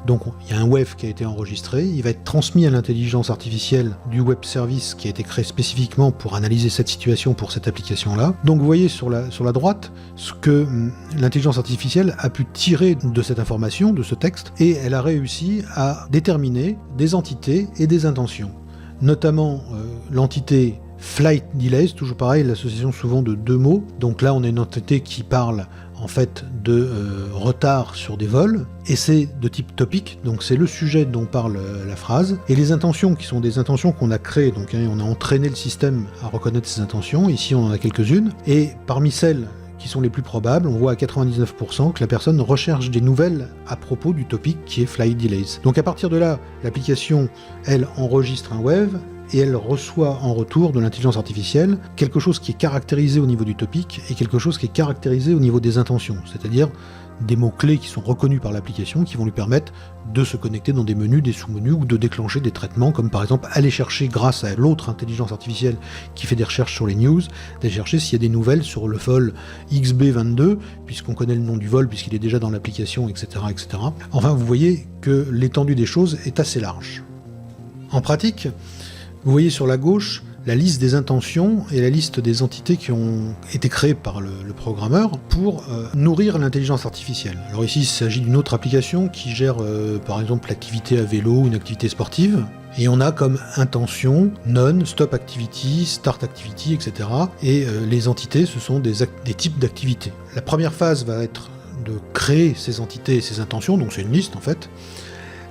Donc il y a un WEF qui a été enregistré, il va être transmis à l'intelligence artificielle du web service qui a été créé spécifiquement pour analyser cette situation pour cette application-là. Donc vous voyez sur la droite ce que l'intelligence artificielle a pu tirer de cette information, de ce texte, et elle a réussi à déterminer des entités et des intentions. Notamment l'entité flight delays, toujours pareil, l'association souvent de deux mots. Donc là on a une entité qui parle en fait de retard sur des vols, et c'est de type topic, donc c'est le sujet dont parle la phrase, et les intentions qui sont des intentions qu'on a créées, donc on a entraîné le système à reconnaître ces intentions, ici on en a quelques-unes, et parmi celles qui sont les plus probables, on voit à 99% que la personne recherche des nouvelles à propos du topic qui est flight delays. Donc à partir de là, l'application, elle, enregistre un WEV, et elle reçoit en retour de l'intelligence artificielle quelque chose qui est caractérisé au niveau du topic et quelque chose qui est caractérisé au niveau des intentions, c'est-à-dire des mots-clés qui sont reconnus par l'application qui vont lui permettre de se connecter dans des menus, des sous-menus ou de déclencher des traitements comme par exemple aller chercher grâce à l'autre intelligence artificielle qui fait des recherches sur les news, d'aller chercher s'il y a des nouvelles sur le vol XB22 puisqu'on connaît le nom du vol puisqu'il est déjà dans l'application, etc., etc. Enfin, vous voyez que l'étendue des choses est assez large. En pratique, vous voyez sur la gauche la liste des intentions et la liste des entités qui ont été créées par le programmeur pour nourrir l'intelligence artificielle. Alors ici, il s'agit d'une autre application qui gère par exemple l'activité à vélo ou une activité sportive. Et on a comme intention non, stop activity, start activity, etc. Et les entités, ce sont des types d'activités. La première phase va être de créer ces entités et ces intentions, donc c'est une liste en fait.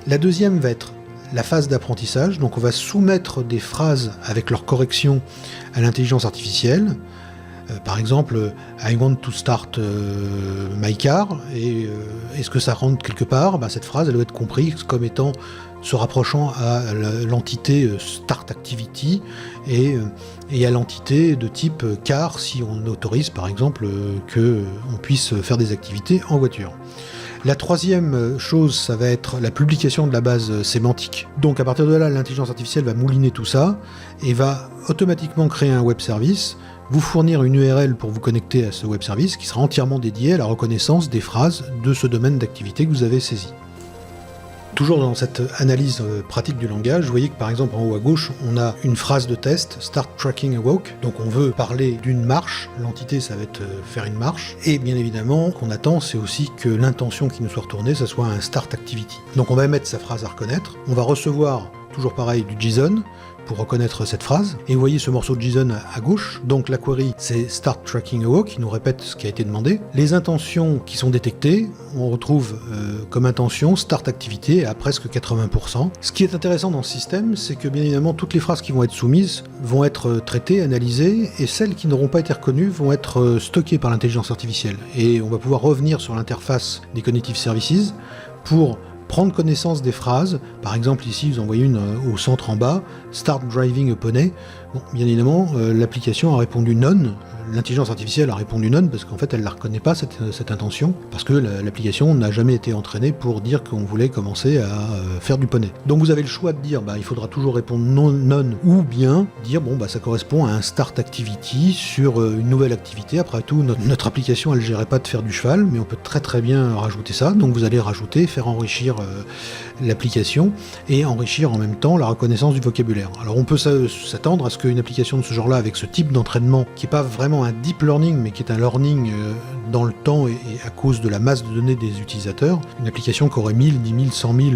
La deuxième va être la phase d'apprentissage, donc on va soumettre des phrases avec leur correction à l'intelligence artificielle. Par exemple, I want to start my car, et est-ce que ça rentre quelque part ? Cette phrase, elle doit être comprise comme étant se rapprochant à l'entité start activity et à l'entité de type car si on autorise par exemple qu'on puisse faire des activités en voiture. La troisième chose, ça va être la publication de la base sémantique. Donc à partir de là, l'intelligence artificielle va mouliner tout ça et va automatiquement créer un web service, vous fournir une URL pour vous connecter à ce web service qui sera entièrement dédié à la reconnaissance des phrases de ce domaine d'activité que vous avez saisi. Toujours dans cette analyse pratique du langage, vous voyez que par exemple en haut à gauche, on a une phrase de test, Start Tracking a Walk, donc on veut parler d'une marche, l'entité ça va être faire une marche, et bien évidemment, qu'on attend, c'est aussi que l'intention qui nous soit retournée, ça soit un Start Activity. Donc on va émettre sa phrase à reconnaître, on va recevoir, toujours pareil, du JSON, pour reconnaître cette phrase. Et vous voyez ce morceau de JSON à gauche, donc la query c'est Start Tracking a Walk, qui nous répète ce qui a été demandé. Les intentions qui sont détectées, on retrouve comme intention Start Activité à presque 80%. Ce qui est intéressant dans ce système, c'est que bien évidemment toutes les phrases qui vont être soumises vont être traitées, analysées, et celles qui n'auront pas été reconnues vont être stockées par l'intelligence artificielle. Et on va pouvoir revenir sur l'interface des Cognitive Services pour prendre connaissance des phrases. Par exemple, ici, vous en voyez une au centre en bas, Start Driving a Pony. Bon, bien évidemment, l'application a répondu non. L'intelligence artificielle a répondu non parce qu'en fait, elle ne la reconnaît pas, cette intention, parce que l'application n'a jamais été entraînée pour dire qu'on voulait commencer à faire du poney. Donc vous avez le choix de dire, il faudra toujours répondre non, ou bien dire, ça correspond à un Start Activity sur une nouvelle activité. Après tout, notre application, elle ne gérait pas de faire du cheval, mais on peut très très bien rajouter ça. Donc vous allez rajouter, faire enrichir l'application et enrichir en même temps la reconnaissance du vocabulaire. Alors on peut s'attendre à ce qu'une application de ce genre-là, avec ce type d'entraînement, qui n'est pas vraiment un deep learning, mais qui est un learning dans le temps et à cause de la masse de données des utilisateurs, une application qui aurait 1000, 10 000, 100 000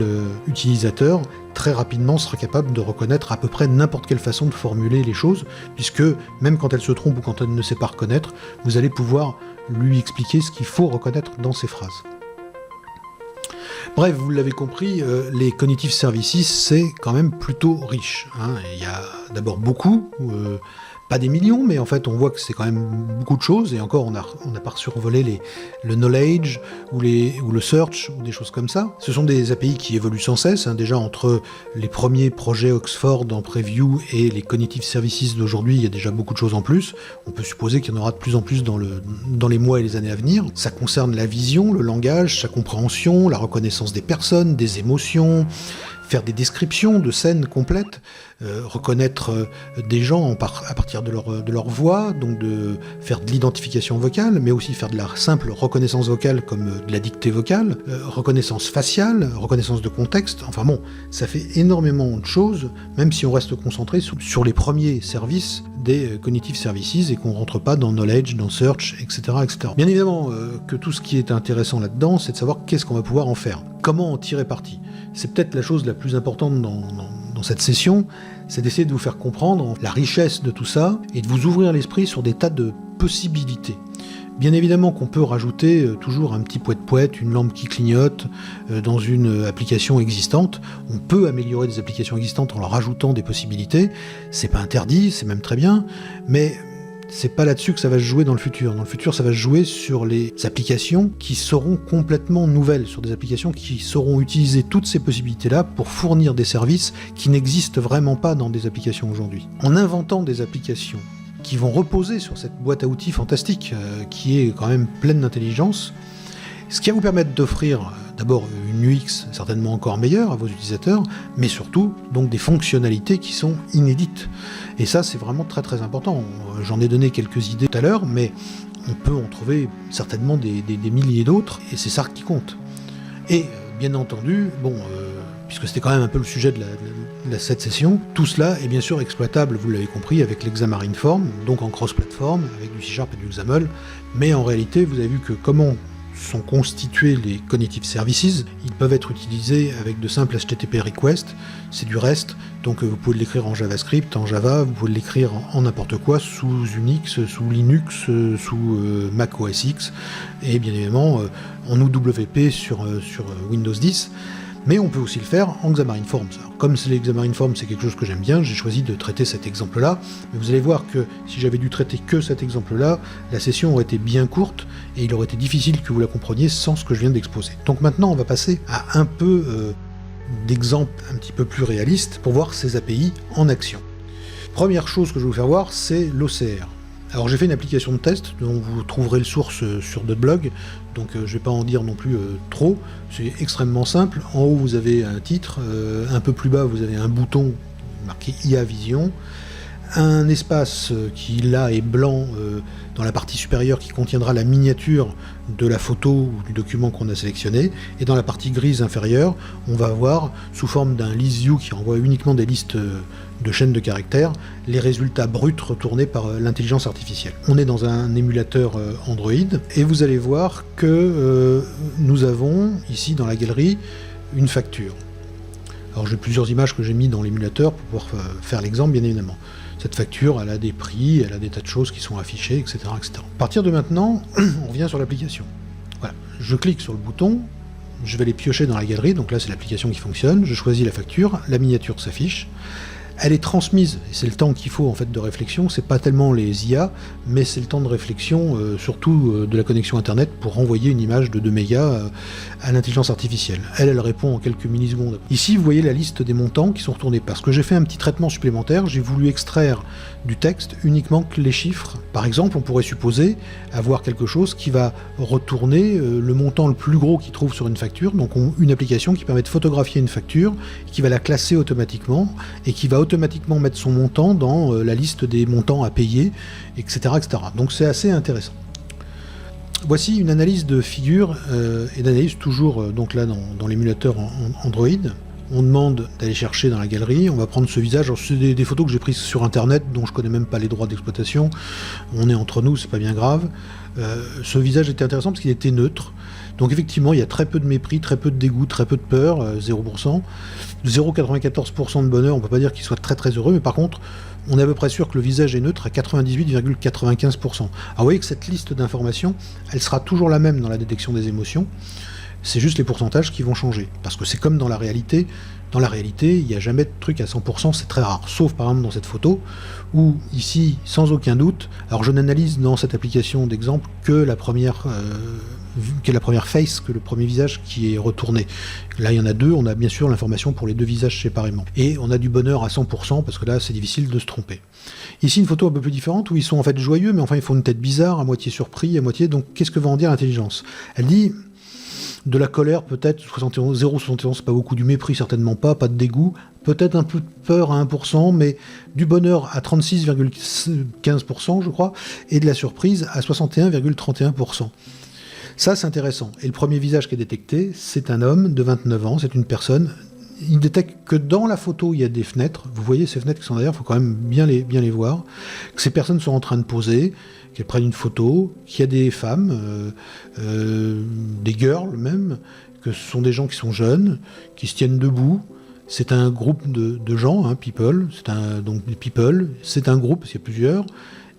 utilisateurs, très rapidement sera capable de reconnaître à peu près n'importe quelle façon de formuler les choses, puisque même quand elle se trompe ou quand elle ne sait pas reconnaître, vous allez pouvoir lui expliquer ce qu'il faut reconnaître dans ces phrases. Bref, vous l'avez compris, les Cognitive Services, c'est quand même plutôt riche. Il y a d'abord beaucoup, pas des millions, mais en fait on voit que c'est quand même beaucoup de choses, et encore on n'a pas survolé le knowledge ou le search ou des choses comme ça. Ce sont des API qui évoluent sans cesse, déjà entre les premiers projets Oxford en preview et les Cognitive Services d'aujourd'hui, il y a déjà beaucoup de choses en plus. On peut supposer qu'il y en aura de plus en plus dans les mois et les années à venir. Ça concerne la vision, le langage, sa compréhension, la reconnaissance des personnes, des émotions, faire des descriptions de scènes complètes, reconnaître des gens à partir de leur voix, donc de faire de l'identification vocale, mais aussi faire de la simple reconnaissance vocale comme de la dictée vocale, reconnaissance faciale, reconnaissance de contexte, ça fait énormément de choses, même si on reste concentré sur les premiers services des Cognitive Services et qu'on ne rentre pas dans Knowledge, dans Search, etc. etc. Bien évidemment que tout ce qui est intéressant là-dedans, c'est de savoir qu'est-ce qu'on va pouvoir en faire, comment en tirer parti. C'est peut-être la chose la plus importante dans cette session, c'est d'essayer de vous faire comprendre la richesse de tout ça et de vous ouvrir l'esprit sur des tas de possibilités. Bien évidemment qu'on peut rajouter toujours un petit poète-poète, une lampe qui clignote dans une application existante. On peut améliorer des applications existantes en leur rajoutant des possibilités. C'est pas interdit, c'est même très bien, mais c'est pas là-dessus que ça va se jouer dans le futur. Dans le futur, ça va se jouer sur les applications qui seront complètement nouvelles, sur des applications qui sauront utiliser toutes ces possibilités-là pour fournir des services qui n'existent vraiment pas dans des applications aujourd'hui. En inventant des applications qui vont reposer sur cette boîte à outils fantastique qui est quand même pleine d'intelligence, ce qui va vous permettre d'offrir d'abord une UX certainement encore meilleure à vos utilisateurs, mais surtout donc des fonctionnalités qui sont inédites. Et ça, c'est vraiment très très important. J'en ai donné quelques idées tout à l'heure, mais on peut en trouver certainement des milliers d'autres, et c'est ça qui compte. Et bien entendu, puisque c'était quand même un peu le sujet de cette session, tout cela est bien sûr exploitable, vous l'avez compris, avec l'Xamarin.Form, donc en cross-platform, avec du C# et du XAML, mais en réalité, vous avez vu que comment sont constitués les Cognitive Services, ils peuvent être utilisés avec de simples HTTP requests, c'est du REST, donc vous pouvez l'écrire en JavaScript, en Java, vous pouvez l'écrire en n'importe quoi, sous Unix, sous Linux, sous Mac OS X, et bien évidemment en UWP sur Windows 10, mais on peut aussi le faire en Xamarin.Forms. Alors, comme c'est les Xamarin.Forms, c'est quelque chose que j'aime bien, j'ai choisi de traiter cet exemple-là, mais vous allez voir que si j'avais dû traiter que cet exemple-là, la session aurait été bien courte, et il aurait été difficile que vous la compreniez sans ce que je viens d'exposer. Donc maintenant, on va passer à un peu d'exemples un petit peu plus réalistes pour voir ces API en action. Première chose que je vais vous faire voir, c'est l'OCR. Alors j'ai fait une application de test dont vous trouverez le source sur d'autres blogs, donc je ne vais pas en dire non plus trop, c'est extrêmement simple. En haut vous avez un titre, un peu plus bas vous avez un bouton marqué IA Vision, un espace qui là est blanc dans la partie supérieure qui contiendra la miniature de la photo ou du document qu'on a sélectionné, et dans la partie grise inférieure, on va avoir, sous forme d'un list view qui envoie uniquement des listes de chaînes de caractères, les résultats bruts retournés par l'intelligence artificielle. On est dans un émulateur Android, et vous allez voir que nous avons ici dans la galerie une facture. Alors j'ai plusieurs images que j'ai mis dans l'émulateur pour pouvoir faire l'exemple, bien évidemment. Cette facture, elle a des prix, elle a des tas de choses qui sont affichées, etc. etc. À partir de maintenant, on revient sur l'application. Voilà. Je clique sur le bouton, je vais les piocher dans la galerie, donc là c'est l'application qui fonctionne, je choisis la facture, la miniature s'affiche, elle est transmise, et c'est le temps qu'il faut en fait de réflexion, c'est pas tellement les IA, mais c'est le temps de réflexion, surtout de la connexion internet, pour renvoyer une image de 2 mégas à l'intelligence artificielle. Elle répond en quelques millisecondes. Ici vous voyez la liste des montants qui sont retournés, parce que j'ai fait un petit traitement supplémentaire, j'ai voulu extraire du texte uniquement que les chiffres. Par exemple, on pourrait supposer avoir quelque chose qui va retourner le montant le plus gros qu'il trouve sur une facture, donc une application qui permet de photographier une facture, qui va la classer automatiquement, et qui va automatiquement mettre son montant dans la liste des montants à payer, etc. etc. Donc c'est assez intéressant. Voici une analyse de figure et d'analyse toujours donc là dans l'émulateur Android. On demande d'aller chercher dans la galerie, on va prendre ce visage, c'est des photos que j'ai prises sur internet dont je connais même pas les droits d'exploitation, on est entre nous, c'est pas bien grave. Ce visage était intéressant parce qu'il était neutre, donc effectivement il y a très peu de mépris, très peu de dégoût, très peu de peur, 0%, 0,94% de bonheur, on peut pas dire qu'il soit très très heureux, mais par contre on est à peu près sûr que le visage est neutre à 98,95%. Alors vous voyez que cette liste d'informations, elle sera toujours la même dans la détection des émotions, c'est juste les pourcentages qui vont changer. Parce que c'est comme dans la réalité, il n'y a jamais de truc à 100%, c'est très rare. Sauf par exemple dans cette photo, où ici, sans aucun doute, alors je n'analyse dans cette application d'exemple que la première face, que le premier visage qui est retourné. Là il y en a deux, on a bien sûr l'information pour les deux visages séparément. Et on a du bonheur à 100%, parce que là c'est difficile de se tromper. Ici une photo un peu plus différente, où ils sont en fait joyeux, mais enfin ils font une tête bizarre, à moitié surpris, à moitié... Donc qu'est-ce que va en dire l'intelligence? Elle dit... De la colère, peut-être, 0,71, c'est pas beaucoup, du mépris, certainement pas de dégoût, peut-être un peu de peur à 1%, mais du bonheur à 36,15%, je crois, et de la surprise à 61,31%. Ça, c'est intéressant. Et le premier visage qui est détecté, c'est un homme de 29 ans, c'est une personne. Il détecte que dans la photo, il y a des fenêtres. Vous voyez ces fenêtres qui sont derrière, il faut quand même bien les voir. Que ces personnes sont en train de poser, qu'elles prennent une photo, qu'il y a des femmes, des girls même, que ce sont des gens qui sont jeunes, qui se tiennent debout. C'est un groupe de gens, people, c'est un groupe, parce qu'il y a plusieurs.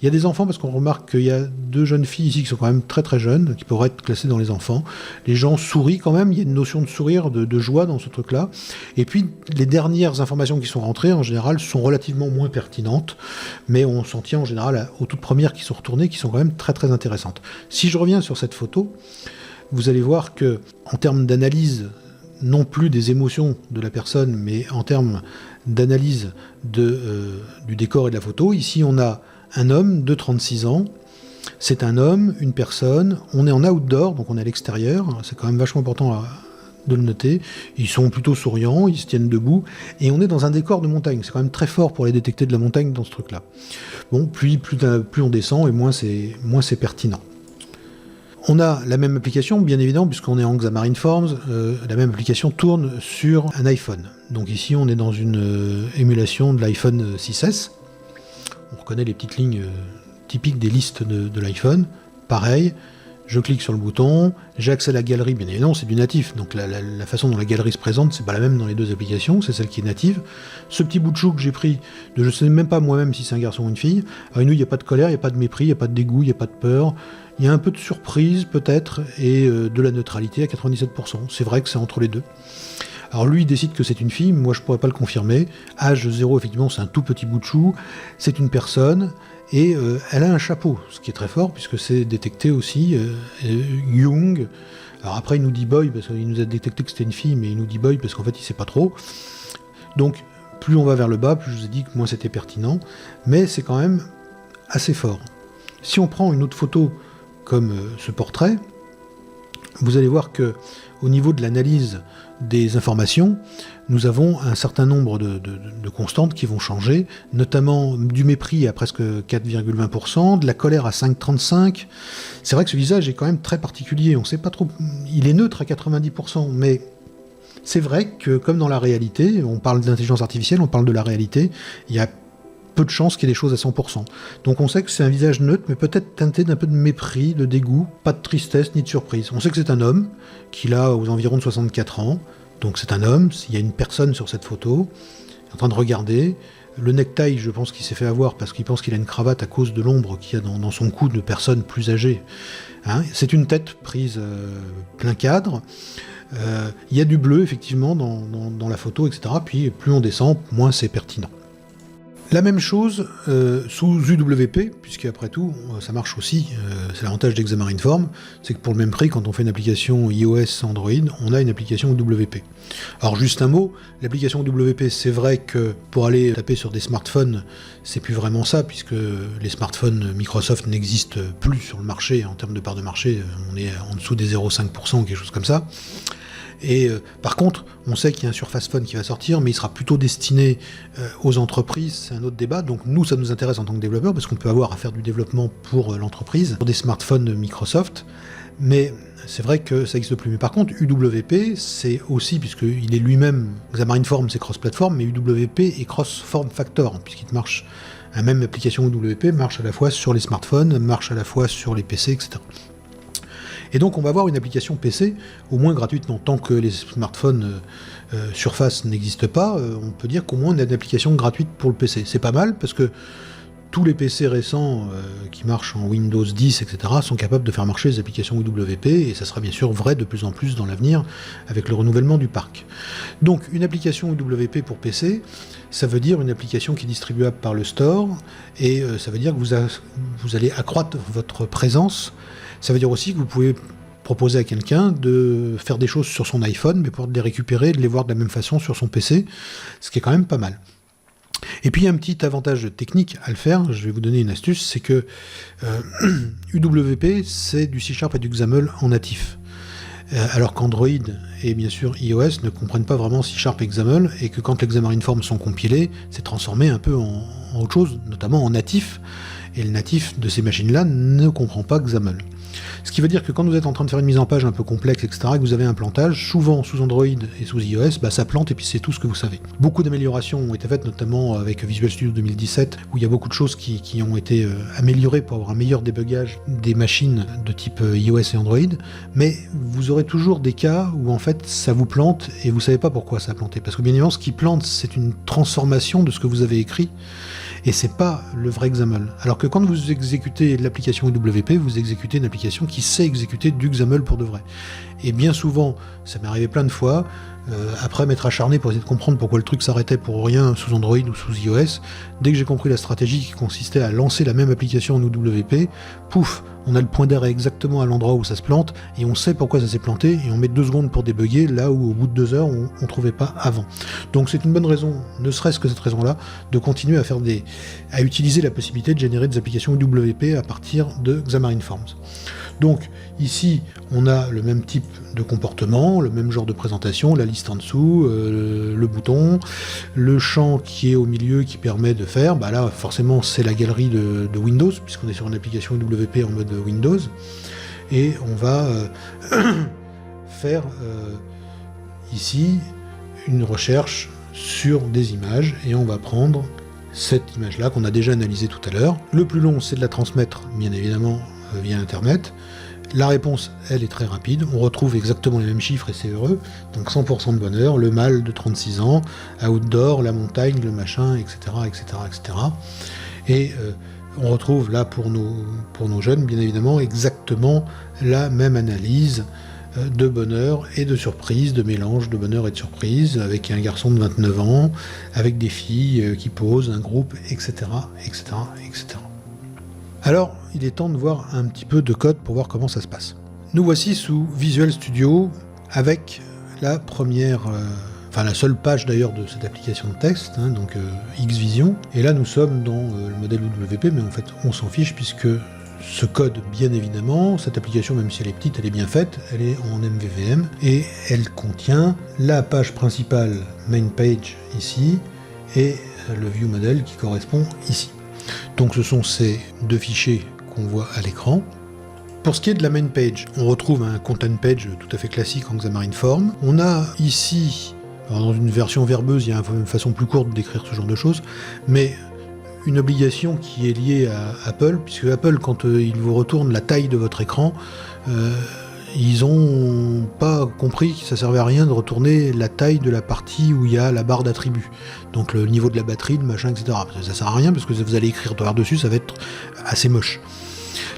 Il y a des enfants parce qu'on remarque qu'il y a 2 jeunes filles ici qui sont quand même très très jeunes, qui pourraient être classées dans les enfants. Les gens sourient quand même, il y a une notion de sourire, de joie dans ce truc-là. Et puis les dernières informations qui sont rentrées, en général, sont relativement moins pertinentes, mais on s'en tient en général aux toutes premières qui sont retournées, qui sont quand même très très intéressantes. Si je reviens sur cette photo, vous allez voir que en termes d'analyse, non plus des émotions de la personne, mais en termes d'analyse du décor et de la photo, ici on a un homme de 36 ans, c'est un homme, une personne, on est en outdoor, donc on est à l'extérieur, c'est quand même vachement important de le noter, ils sont plutôt souriants, ils se tiennent debout, et on est dans un décor de montagne, c'est quand même très fort pour les détecter de la montagne dans ce truc-là. Bon, plus on descend, et moins c'est pertinent. On a la même application, bien évidemment, puisqu'on est en Xamarin Forms, la même application tourne sur un iPhone. Donc ici, on est dans une émulation de l'iPhone 6S, on reconnaît les petites lignes typiques des listes de l'iPhone. Pareil, je clique sur le bouton, j'ai accès à la galerie, bien évidemment, c'est du natif, donc la façon dont la galerie se présente, c'est pas la même dans les deux applications, c'est celle qui est native. Ce petit bout de chou que j'ai pris, je ne sais même pas moi-même si c'est un garçon ou une fille, alors nous, il n'y a pas de colère, il n'y a pas de mépris, il n'y a pas de dégoût, il n'y a pas de peur, il y a un peu de surprise peut-être, et de la neutralité à 97%. C'est vrai que c'est entre les deux. Alors lui il décide que c'est une fille, moi je pourrais pas le confirmer. Âge 0, effectivement, c'est un tout petit bout de chou. C'est une personne et elle a un chapeau, ce qui est très fort puisque c'est détecté aussi young. Alors après il nous dit boy parce qu'il nous a détecté que c'était une fille, mais il nous dit boy parce qu'en fait il sait pas trop. Donc plus on va vers le bas, plus je vous ai dit que moins c'était pertinent, mais c'est quand même assez fort. Si on prend une autre photo comme ce portrait, vous allez voir que au niveau de l'analyse des informations, nous avons un certain nombre de constantes qui vont changer, notamment du mépris à presque 4,20%, de la colère à 5,35%. C'est vrai que ce visage est quand même très particulier, on ne sait pas trop... Il est neutre à 90%, mais c'est vrai que comme dans la réalité, on parle d'intelligence artificielle, on parle de la réalité, il y a peu de chances qu'il y ait des choses à 100%. Donc on sait que c'est un visage neutre, mais peut-être teinté d'un peu de mépris, de dégoût, pas de tristesse ni de surprise. On sait que c'est un homme, qu'il a aux environs de 64 ans, donc c'est un homme, il y a une personne sur cette photo, en train de regarder. Le necktie, je pense qu'il s'est fait avoir parce qu'il pense qu'il a une cravate à cause de l'ombre qu'il y a dans son cou de personnes plus âgées. Hein, c'est une tête prise plein cadre. Il y a du bleu, effectivement, dans la photo, etc. Puis plus on descend, moins c'est pertinent. La même chose sous UWP, puisqu'après tout, ça marche aussi, c'est l'avantage d'Xamarin.Forms, c'est que pour le même prix, quand on fait une application iOS Android, on a une application UWP. Alors juste un mot, l'application UWP, c'est vrai que pour aller taper sur des smartphones, c'est plus vraiment ça, puisque les smartphones Microsoft n'existent plus sur le marché, en termes de part de marché, on est en dessous des 0,5%, quelque chose comme ça. Et par contre, on sait qu'il y a un Surface Phone qui va sortir, mais il sera plutôt destiné aux entreprises, c'est un autre débat. Donc nous, ça nous intéresse en tant que développeurs, parce qu'on peut avoir à faire du développement pour l'entreprise, pour des smartphones de Microsoft, mais c'est vrai que ça n'existe plus. Mais par contre, UWP, c'est aussi, puisqu'il est lui-même, Xamarin.Forms c'est cross-platform, mais UWP est cross-form factor, puisqu'il marche, la même application UWP marche à la fois sur les smartphones, marche à la fois sur les PC, etc. Et donc on va avoir une application PC, au moins gratuitement. Tant que les smartphones Surface n'existent pas, on peut dire qu'au moins on a une application gratuite pour le PC. C'est pas mal, parce que tous les PC récents qui marchent en Windows 10, etc., sont capables de faire marcher les applications UWP, et ça sera bien sûr vrai de plus en plus dans l'avenir, avec le renouvellement du parc. Donc une application UWP pour PC, ça veut dire une application qui est distribuable par le store, et ça veut dire que vous allez accroître votre présence. Ça veut dire aussi que vous pouvez proposer à quelqu'un de faire des choses sur son iPhone, mais pour les récupérer, de les voir de la même façon sur son PC, ce qui est quand même pas mal. Et puis il y a un petit avantage technique à le faire, je vais vous donner une astuce, c'est que UWP, c'est du C# et du XAML en natif. Alors qu'Android et bien sûr iOS ne comprennent pas vraiment C# et XAML, et que quand les Xamarin.Forms sont compilés, c'est transformé un peu en autre chose, notamment en natif, et le natif de ces machines-là ne comprend pas XAML. Ce qui veut dire que quand vous êtes en train de faire une mise en page un peu complexe, etc., et que vous avez un plantage, souvent sous Android et sous iOS, ça plante et puis c'est tout ce que vous savez. Beaucoup d'améliorations ont été faites, notamment avec Visual Studio 2017, où il y a beaucoup de choses qui ont été améliorées pour avoir un meilleur débugage des machines de type iOS et Android, mais vous aurez toujours des cas où en fait ça vous plante et vous savez pas pourquoi ça a planté. Parce que bien évidemment, ce qui plante, c'est une transformation de ce que vous avez écrit, et c'est pas le vrai XAML. Alors que quand vous exécutez l'application UWP, vous exécutez une application qui sait exécuter du XAML pour de vrai. Et bien souvent, ça m'est arrivé plein de fois, après m'être acharné pour essayer de comprendre pourquoi le truc s'arrêtait pour rien sous Android ou sous iOS, dès que j'ai compris la stratégie qui consistait à lancer la même application en UWP, pouf, on a le point d'arrêt exactement à l'endroit où ça se plante, et on sait pourquoi ça s'est planté, et on met 2 secondes pour débugger, là où au bout de 2 heures, on ne trouvait pas avant. Donc c'est une bonne raison, ne serait-ce que cette raison-là, de continuer à utiliser la possibilité de générer des applications UWP à partir de Xamarin.Forms. Donc ici, on a le même type de comportement, le même genre de présentation, la liste en dessous, le bouton, le champ qui est au milieu qui permet de faire, là forcément c'est la galerie de Windows, puisqu'on est sur une application UWP en mode Windows, et on va faire ici une recherche sur des images, et on va prendre cette image-là qu'on a déjà analysée tout à l'heure. Le plus long, c'est de la transmettre, bien évidemment, via Internet. La réponse, elle, est très rapide. On retrouve exactement les mêmes chiffres et c'est heureux. Donc 100% de bonheur, le mâle de 36 ans, outdoor, la montagne, le machin, etc. etc., etc. Et on retrouve là, pour nos jeunes, bien évidemment, exactement la même analyse de bonheur et de surprise, de mélange de bonheur et de surprise, avec un garçon de 29 ans, avec des filles qui posent, un groupe, etc., etc., etc. Alors, il est temps de voir un petit peu de code pour voir comment ça se passe. Nous voici sous Visual Studio avec la première, la seule page d'ailleurs de cette application de texte, donc Xvision. Et là, nous sommes dans le modèle UWP, mais en fait, on s'en fiche puisque ce code, bien évidemment, cette application, même si elle est petite, elle est bien faite, elle est en MVVM, et elle contient la page principale main page ici, et le view model qui correspond ici. Donc ce sont ces deux fichiers qu'on voit à l'écran. Pour ce qui est de la main page, on retrouve un content page tout à fait classique en Xamarin Form. On a ici, alors dans une version verbeuse, il y a une façon plus courte d'écrire ce genre de choses, mais une obligation qui est liée à Apple, puisque Apple, quand ils vous retournent la taille de votre écran, ils n'ont pas compris que ça servait à rien de retourner la taille de la partie où il y a la barre d'attributs. Donc le niveau de la batterie, le machin, etc. Ça sert à rien, parce que vous allez écrire par-dessus, ça va être assez moche.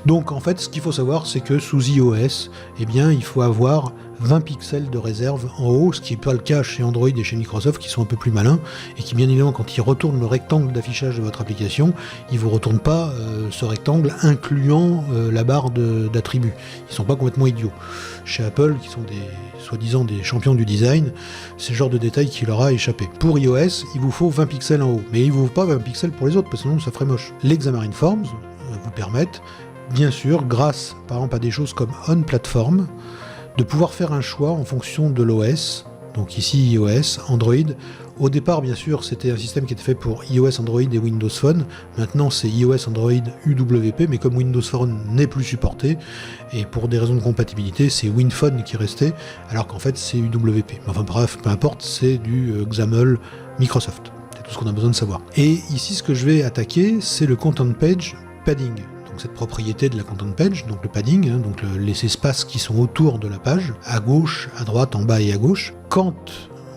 Donc en fait, ce qu'il faut savoir, c'est que sous iOS, eh bien, il faut avoir 20 pixels de réserve en haut, ce qui n'est pas le cas chez Android et chez Microsoft, qui sont un peu plus malins, et qui, bien évidemment, quand ils retournent le rectangle d'affichage de votre application, ils ne vous retournent pas ce rectangle incluant la barre d'attributs. Ils ne sont pas complètement idiots. Chez Apple, qui sont soi-disant des champions du design, c'est le genre de détail qui leur a échappé. Pour iOS, il vous faut 20 pixels en haut, mais il ne vous faut pas 20 pixels pour les autres, parce que sinon ça ferait moche. Les Xamarin Forms vous permettent, bien sûr, grâce par exemple à des choses comme On-Platform, de pouvoir faire un choix en fonction de l'OS, donc ici iOS, Android. Au départ, bien sûr, c'était un système qui était fait pour iOS, Android et Windows Phone. Maintenant, c'est iOS, Android, UWP, mais comme Windows Phone n'est plus supporté, et pour des raisons de compatibilité, c'est WinPhone qui restait, alors qu'en fait, c'est UWP. Enfin bref, peu importe, c'est du XAML Microsoft. C'est tout ce qu'on a besoin de savoir. Et ici, ce que je vais attaquer, c'est le Content Page Padding. Cette propriété de la content page, donc le padding, donc les espaces qui sont autour de la page, à gauche, à droite, en bas et à gauche. Quand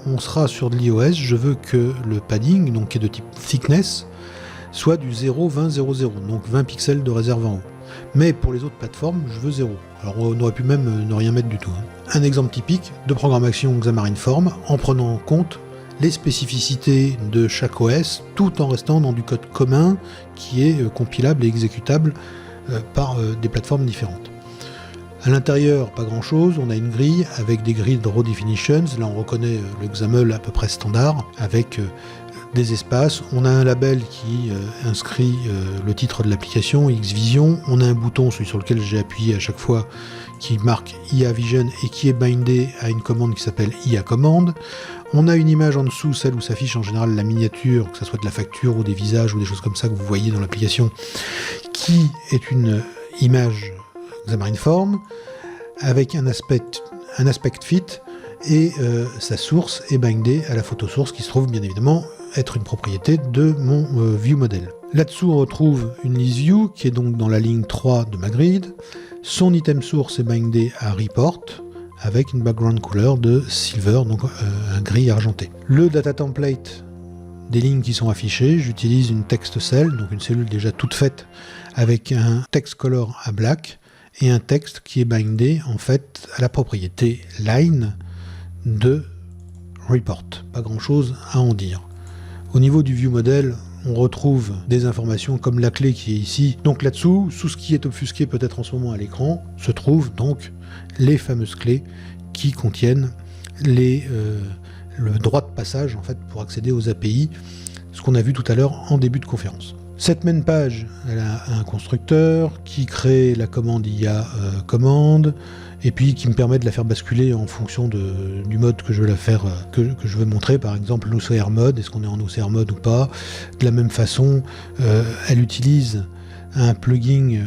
on sera sur de l'iOS, je veux que le padding, donc qui est de type thickness, soit du 0, 20, 0, 0, donc 20 pixels de réserve en haut. Mais pour les autres plateformes, je veux 0. Alors on aurait pu même ne rien mettre du tout. Un exemple typique de programmation Xamarin Form, en prenant en compte les spécificités de chaque OS, tout en restant dans du code commun qui est compilable et exécutable par des plateformes différentes. À l'intérieur, pas grand chose, on a une grille avec des grilles de raw definitions, là on reconnaît le XAML à peu près standard, avec des espaces, on a un label qui inscrit le titre de l'application, Xvision, on a un bouton, celui sur lequel j'ai appuyé à chaque fois, qui marque IA Vision et qui est bindé à une commande qui s'appelle IA Command. On a une image en dessous, celle où s'affiche en général la miniature, que ce soit de la facture ou des visages ou des choses comme ça que vous voyez dans l'application, qui est une image Xamarin Form avec un aspect fit et sa source est bindée à la photo source qui se trouve bien évidemment être une propriété de mon view model. Là-dessous on retrouve une list view qui est donc dans la ligne 3 de ma grid. Son item source est bindé à report avec une background color de silver, donc un gris argenté. Le data template des lignes qui sont affichées, j'utilise une text cell, donc une cellule déjà toute faite avec un text color à black et un texte qui est bindé en fait à la propriété line de report. Pas grand chose à en dire. Au niveau du view model, on retrouve des informations comme la clé qui est ici. Donc là-dessous, sous ce qui est obfusqué peut-être en ce moment à l'écran, se trouvent donc les fameuses clés qui contiennent le droit de passage en fait pour accéder aux API, ce qu'on a vu tout à l'heure en début de conférence. Cette main page, elle a un constructeur qui crée la commande IA commande et puis qui me permet de la faire basculer en fonction du mode que je veux la faire, que je veux montrer, par exemple l'OCR mode, est-ce qu'on est en OCR mode ou pas. De la même façon, elle utilise un plugin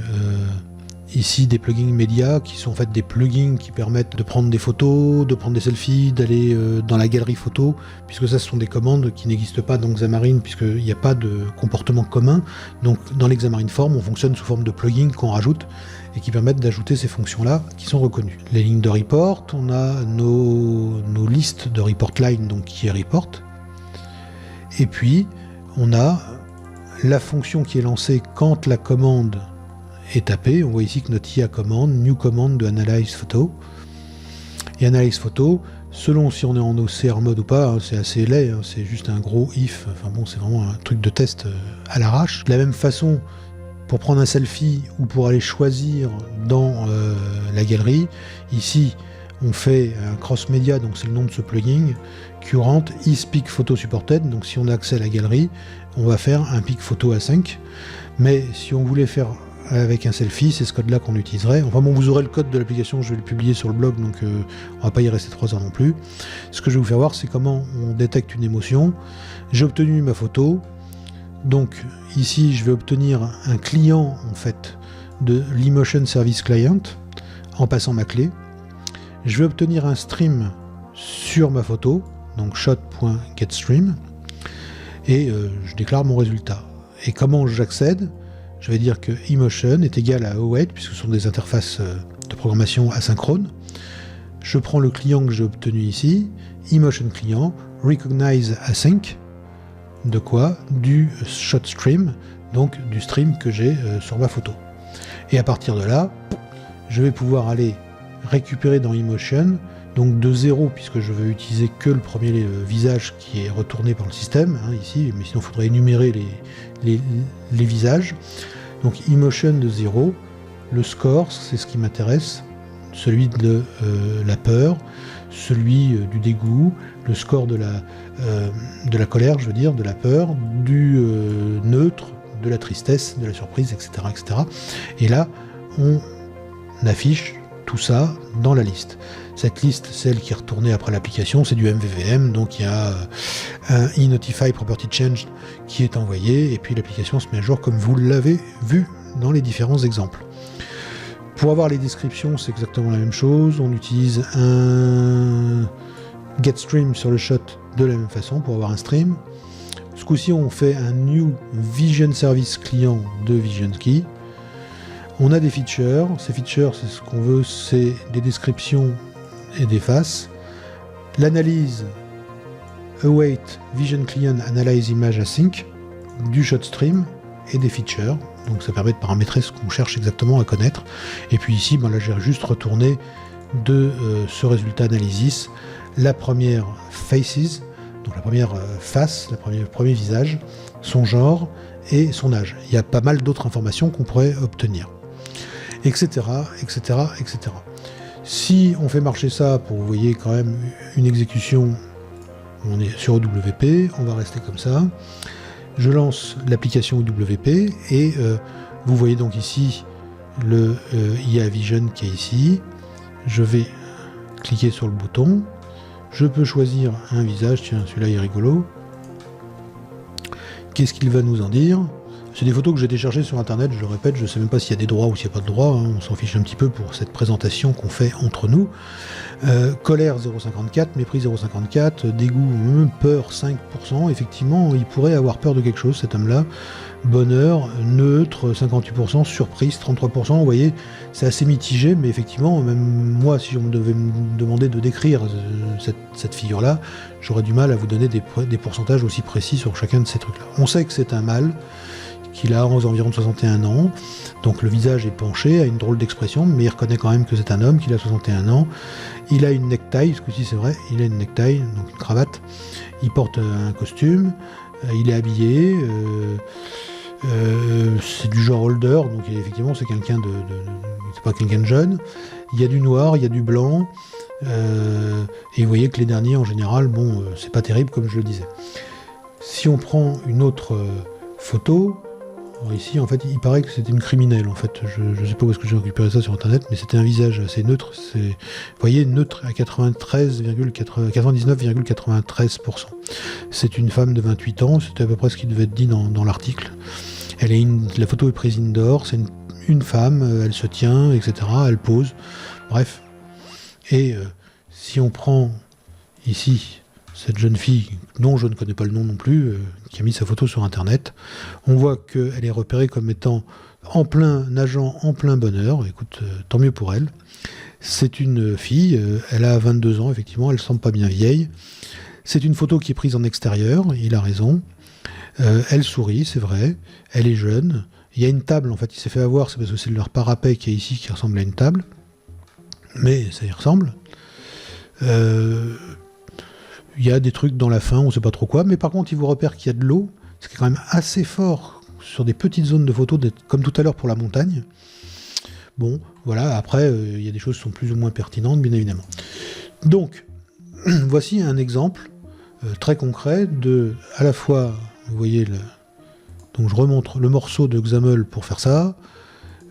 ici des plugins médias qui sont en fait des plugins qui permettent de prendre des photos, de prendre des selfies, d'aller dans la galerie photo, puisque ça ce sont des commandes qui n'existent pas dans Xamarin puisqu'il n'y a pas de comportement commun. Donc dans les Xamarin Form, on fonctionne sous forme de plugins qu'on rajoute et qui permettent d'ajouter ces fonctions-là qui sont reconnues. Les lignes de report, on a nos listes de report line, donc qui est report. Et puis on a la fonction qui est lancée quand la commande est tapé. On voit ici que notre IA commande, new command de analyze photo. Et analyze photo, selon si on est en OCR mode ou pas, hein, c'est assez laid, hein, c'est juste un gros if, enfin bon, c'est vraiment un truc de test à l'arrache. De la même façon, pour prendre un selfie ou pour aller choisir dans la galerie, ici on fait un cross-média, donc c'est le nom de ce plugin, current is pic photo supported, donc si on a accès à la galerie, on va faire un pic photo à 5, mais si on voulait faire avec un selfie, c'est ce code-là qu'on utiliserait. Enfin bon, vous aurez le code de l'application, je vais le publier sur le blog, donc on va pas y rester 3 heures non plus. Ce que je vais vous faire voir, c'est comment on détecte une émotion. J'ai obtenu ma photo, donc ici je vais obtenir un client en fait de l'Emotion Service Client en passant ma clé. Je vais obtenir un stream sur ma photo, donc shot.getStream, et je déclare mon résultat. Et comment j'accède ? Je vais dire que Emotion est égal à await, puisque ce sont des interfaces de programmation asynchrones. Je prends le client que j'ai obtenu ici, Emotion client, recognize async, de quoi ? Du shot stream, donc du stream que j'ai sur ma photo. Et à partir de là, je vais pouvoir aller récupérer dans Emotion, donc de 0, puisque je veux utiliser que le premier visage qui est retourné par le système, ici, mais sinon il faudrait énumérer les visages. Donc Emotion de 0, le score, c'est ce qui m'intéresse, celui de la peur, celui du dégoût, le score de la colère, je veux dire, de la peur, du neutre, de la tristesse, de la surprise, etc., etc. Et là, on affiche tout ça dans la liste. Cette liste, celle qui est retournée après l'application, c'est du MVVM, donc il y a un eNotify Property Change qui est envoyé, et puis l'application se met à jour comme vous l'avez vu dans les différents exemples. Pour avoir les descriptions, c'est exactement la même chose. On utilise un getStream sur le shot de la même façon pour avoir un stream. Ce coup-ci, on fait un New Vision Service client de VisionKey. On a des features. Ces features, c'est ce qu'on veut, c'est des descriptions et des faces. L'analyse await Vision Client Analyze Image Async du ShotStream et des features. Donc ça permet de paramétrer ce qu'on cherche exactement à connaître. Et puis ici, là j'ai juste retourné de ce résultat analysis la première faces, donc la première face, le premier visage, son genre et son âge. Il y a pas mal d'autres informations qu'on pourrait obtenir, etc., etc., etc. Si on fait marcher ça pour, vous voyez, quand même une exécution, on est sur OWP, on va rester comme ça. Je lance l'application OWP et vous voyez donc ici le IA Vision qui est ici. Je vais cliquer sur le bouton. Je peux choisir un visage. Tiens, celui-là est rigolo. Qu'est-ce qu'il va nous en dire ? C'est des photos que j'ai téléchargées sur internet, je le répète, je ne sais même pas s'il y a des droits ou s'il n'y a pas de droits, on s'en fiche un petit peu pour cette présentation qu'on fait entre nous. Colère 0,54, mépris 0,54, dégoût, peur 5%, effectivement il pourrait avoir peur de quelque chose cet homme-là. Bonheur, neutre 58%, surprise 33%, vous voyez, c'est assez mitigé, mais effectivement, même moi, si on devait me demander de décrire cette figure-là, j'aurais du mal à vous donner des pourcentages aussi précis sur chacun de ces trucs-là. On sait que c'est un mâle, qu'il a environ 61 ans, donc le visage est penché, a une drôle d'expression, mais il reconnaît quand même que c'est un homme, qu'il a 61 ans. Il a une necktie, ce coup-ci c'est vrai, il a une necktie, donc une cravate, il porte un costume, il est habillé, c'est du genre holder, donc effectivement c'est quelqu'un c'est pas quelqu'un de jeune. Il y a du noir, il y a du blanc, et vous voyez que les derniers en général, bon, c'est pas terrible comme je le disais. Si on prend une autre photo, ici, en fait, il paraît que c'était une criminelle, en fait. Je ne sais pas où est-ce que j'ai récupéré ça sur Internet, mais c'était un visage assez neutre. Vous voyez, neutre à 99,93%. C'est une femme de 28 ans, c'était à peu près ce qui devait être dit dans l'article. La photo est prise indoor, c'est une femme, elle se tient, etc., elle pose, bref. Et si on prend ici cette jeune fille, dont je ne connais pas le nom non plus, qui a mis sa photo sur Internet, on voit qu'elle est repérée comme étant nageant en plein bonheur. Écoute, tant mieux pour elle. C'est une fille, elle a 22 ans, effectivement, elle semble pas bien vieille. C'est une photo qui est prise en extérieur, il a raison. Elle sourit, c'est vrai, elle est jeune. Il y a une table, en fait, il s'est fait avoir, c'est parce que c'est leur parapet qui est ici qui ressemble à une table. Mais ça y ressemble. Il y a des trucs dans la fin, on ne sait pas trop quoi, mais par contre, il vous repère qu'il y a de l'eau, ce qui est quand même assez fort sur des petites zones de photos, comme tout à l'heure pour la montagne. Bon, voilà, après, il y a des choses qui sont plus ou moins pertinentes, bien évidemment. Donc, voici un exemple très concret de, à la fois, vous voyez, donc je remonte le morceau de XAML pour faire ça,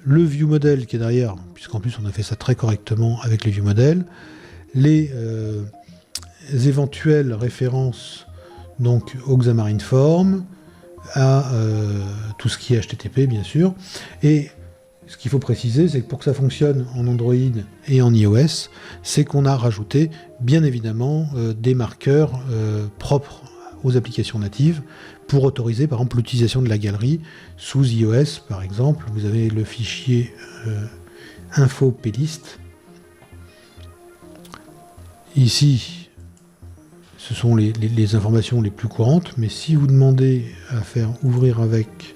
le view model qui est derrière, puisqu'en plus on a fait ça très correctement avec les view models, les éventuelles références donc au Xamarin Form, à tout ce qui est HTTP bien sûr, et ce qu'il faut préciser, c'est que pour que ça fonctionne en Android et en iOS, c'est qu'on a rajouté bien évidemment des marqueurs propres aux applications natives pour autoriser par exemple l'utilisation de la galerie sous iOS. Par exemple, vous avez le fichier info plist. Ici, ce sont les informations les plus courantes, mais si vous demandez à faire ouvrir avec,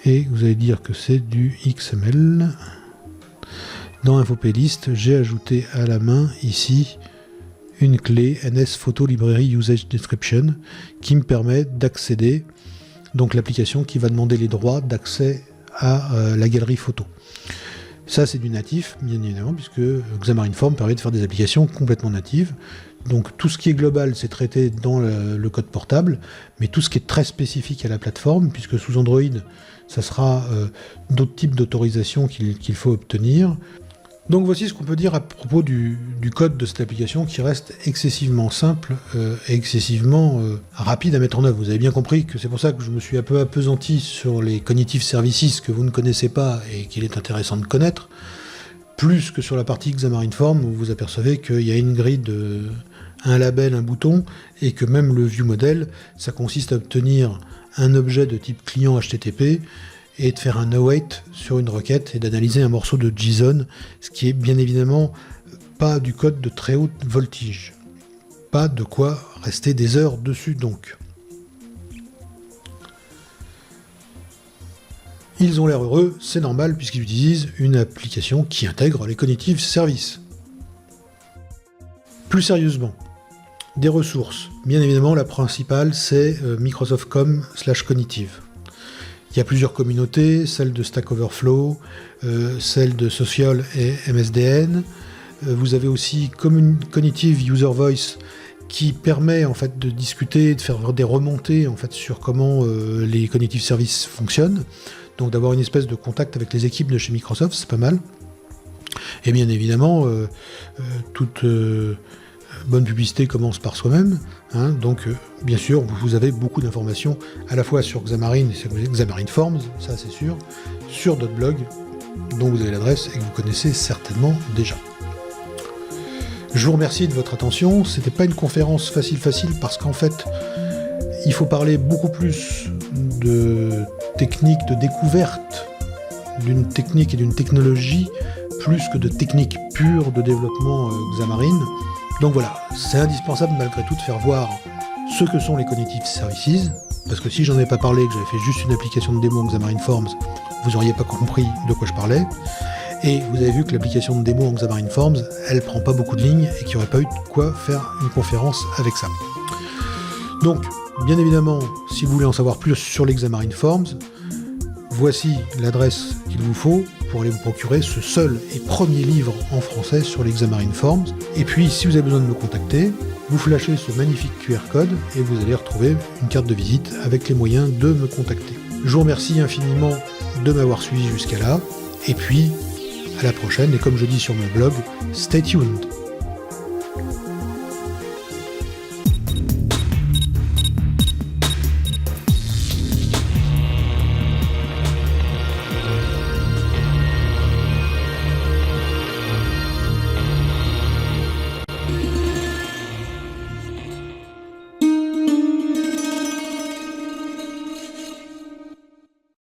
et vous allez dire que c'est du XML, dans info plist, j'ai ajouté à la main ici une clé NS Photo Library Usage Description qui me permet d'accéder, donc l'application qui va demander les droits d'accès à la galerie photo. Ça c'est du natif, bien évidemment, puisque Xamarin Form permet de faire des applications complètement natives. Donc tout ce qui est global c'est traité dans le code portable, mais tout ce qui est très spécifique à la plateforme, puisque sous Android ça sera d'autres types d'autorisations qu'il faut obtenir. Donc voici ce qu'on peut dire à propos du code de cette application qui reste excessivement simple et excessivement rapide à mettre en œuvre. Vous avez bien compris que c'est pour ça que je me suis un peu appesanti sur les Cognitive Services que vous ne connaissez pas et qu'il est intéressant de connaître, plus que sur la partie Xamarin Form où vous apercevez qu'il y a une grille un label, un bouton, et que même le view model, ça consiste à obtenir un objet de type client HTTP et de faire un await sur une requête et d'analyser un morceau de JSON, ce qui est bien évidemment pas du code de très haute voltige. Pas de quoi rester des heures dessus donc. Ils ont l'air heureux, c'est normal puisqu'ils utilisent une application qui intègre les Cognitive Services. Plus sérieusement, des ressources. Bien évidemment, la principale, c'est Microsoft.com/Cognitive. Il y a plusieurs communautés, celle de Stack Overflow, celle de Social et MSDN. Vous avez aussi Cognitive User Voice qui permet en fait de discuter, de faire des remontées en fait sur comment les Cognitive Services fonctionnent. Donc d'avoir une espèce de contact avec les équipes de chez Microsoft, c'est pas mal. Et bien évidemment, toute bonne publicité commence par soi-même, hein, donc bien sûr vous avez beaucoup d'informations à la fois sur Xamarin et sur Xamarin Forms, ça c'est sûr, sur d'autres blogs dont vous avez l'adresse et que vous connaissez certainement déjà. Je vous remercie de votre attention, c'était pas une conférence facile parce qu'en fait il faut parler beaucoup plus de techniques de découverte d'une technique et d'une technologie plus que de techniques pures de développement Xamarin. Donc voilà, c'est indispensable malgré tout de faire voir ce que sont les Cognitive Services, parce que si j'en avais pas parlé, que j'avais fait juste une application de démo en Xamarin Forms, vous n'auriez pas compris de quoi je parlais. Et vous avez vu que l'application de démo en Xamarin Forms, elle prend pas beaucoup de lignes et qu'il n'y aurait pas eu de quoi faire une conférence avec ça. Donc, bien évidemment, si vous voulez en savoir plus sur les Xamarin Forms, voici l'adresse qu'il vous faut pour aller vous procurer ce seul et premier livre en français sur les Xamarin Forms. Et puis, si vous avez besoin de me contacter, vous flashez ce magnifique QR code et vous allez retrouver une carte de visite avec les moyens de me contacter. Je vous remercie infiniment de m'avoir suivi jusqu'à là, et puis à la prochaine, et comme je dis sur mon blog, stay tuned.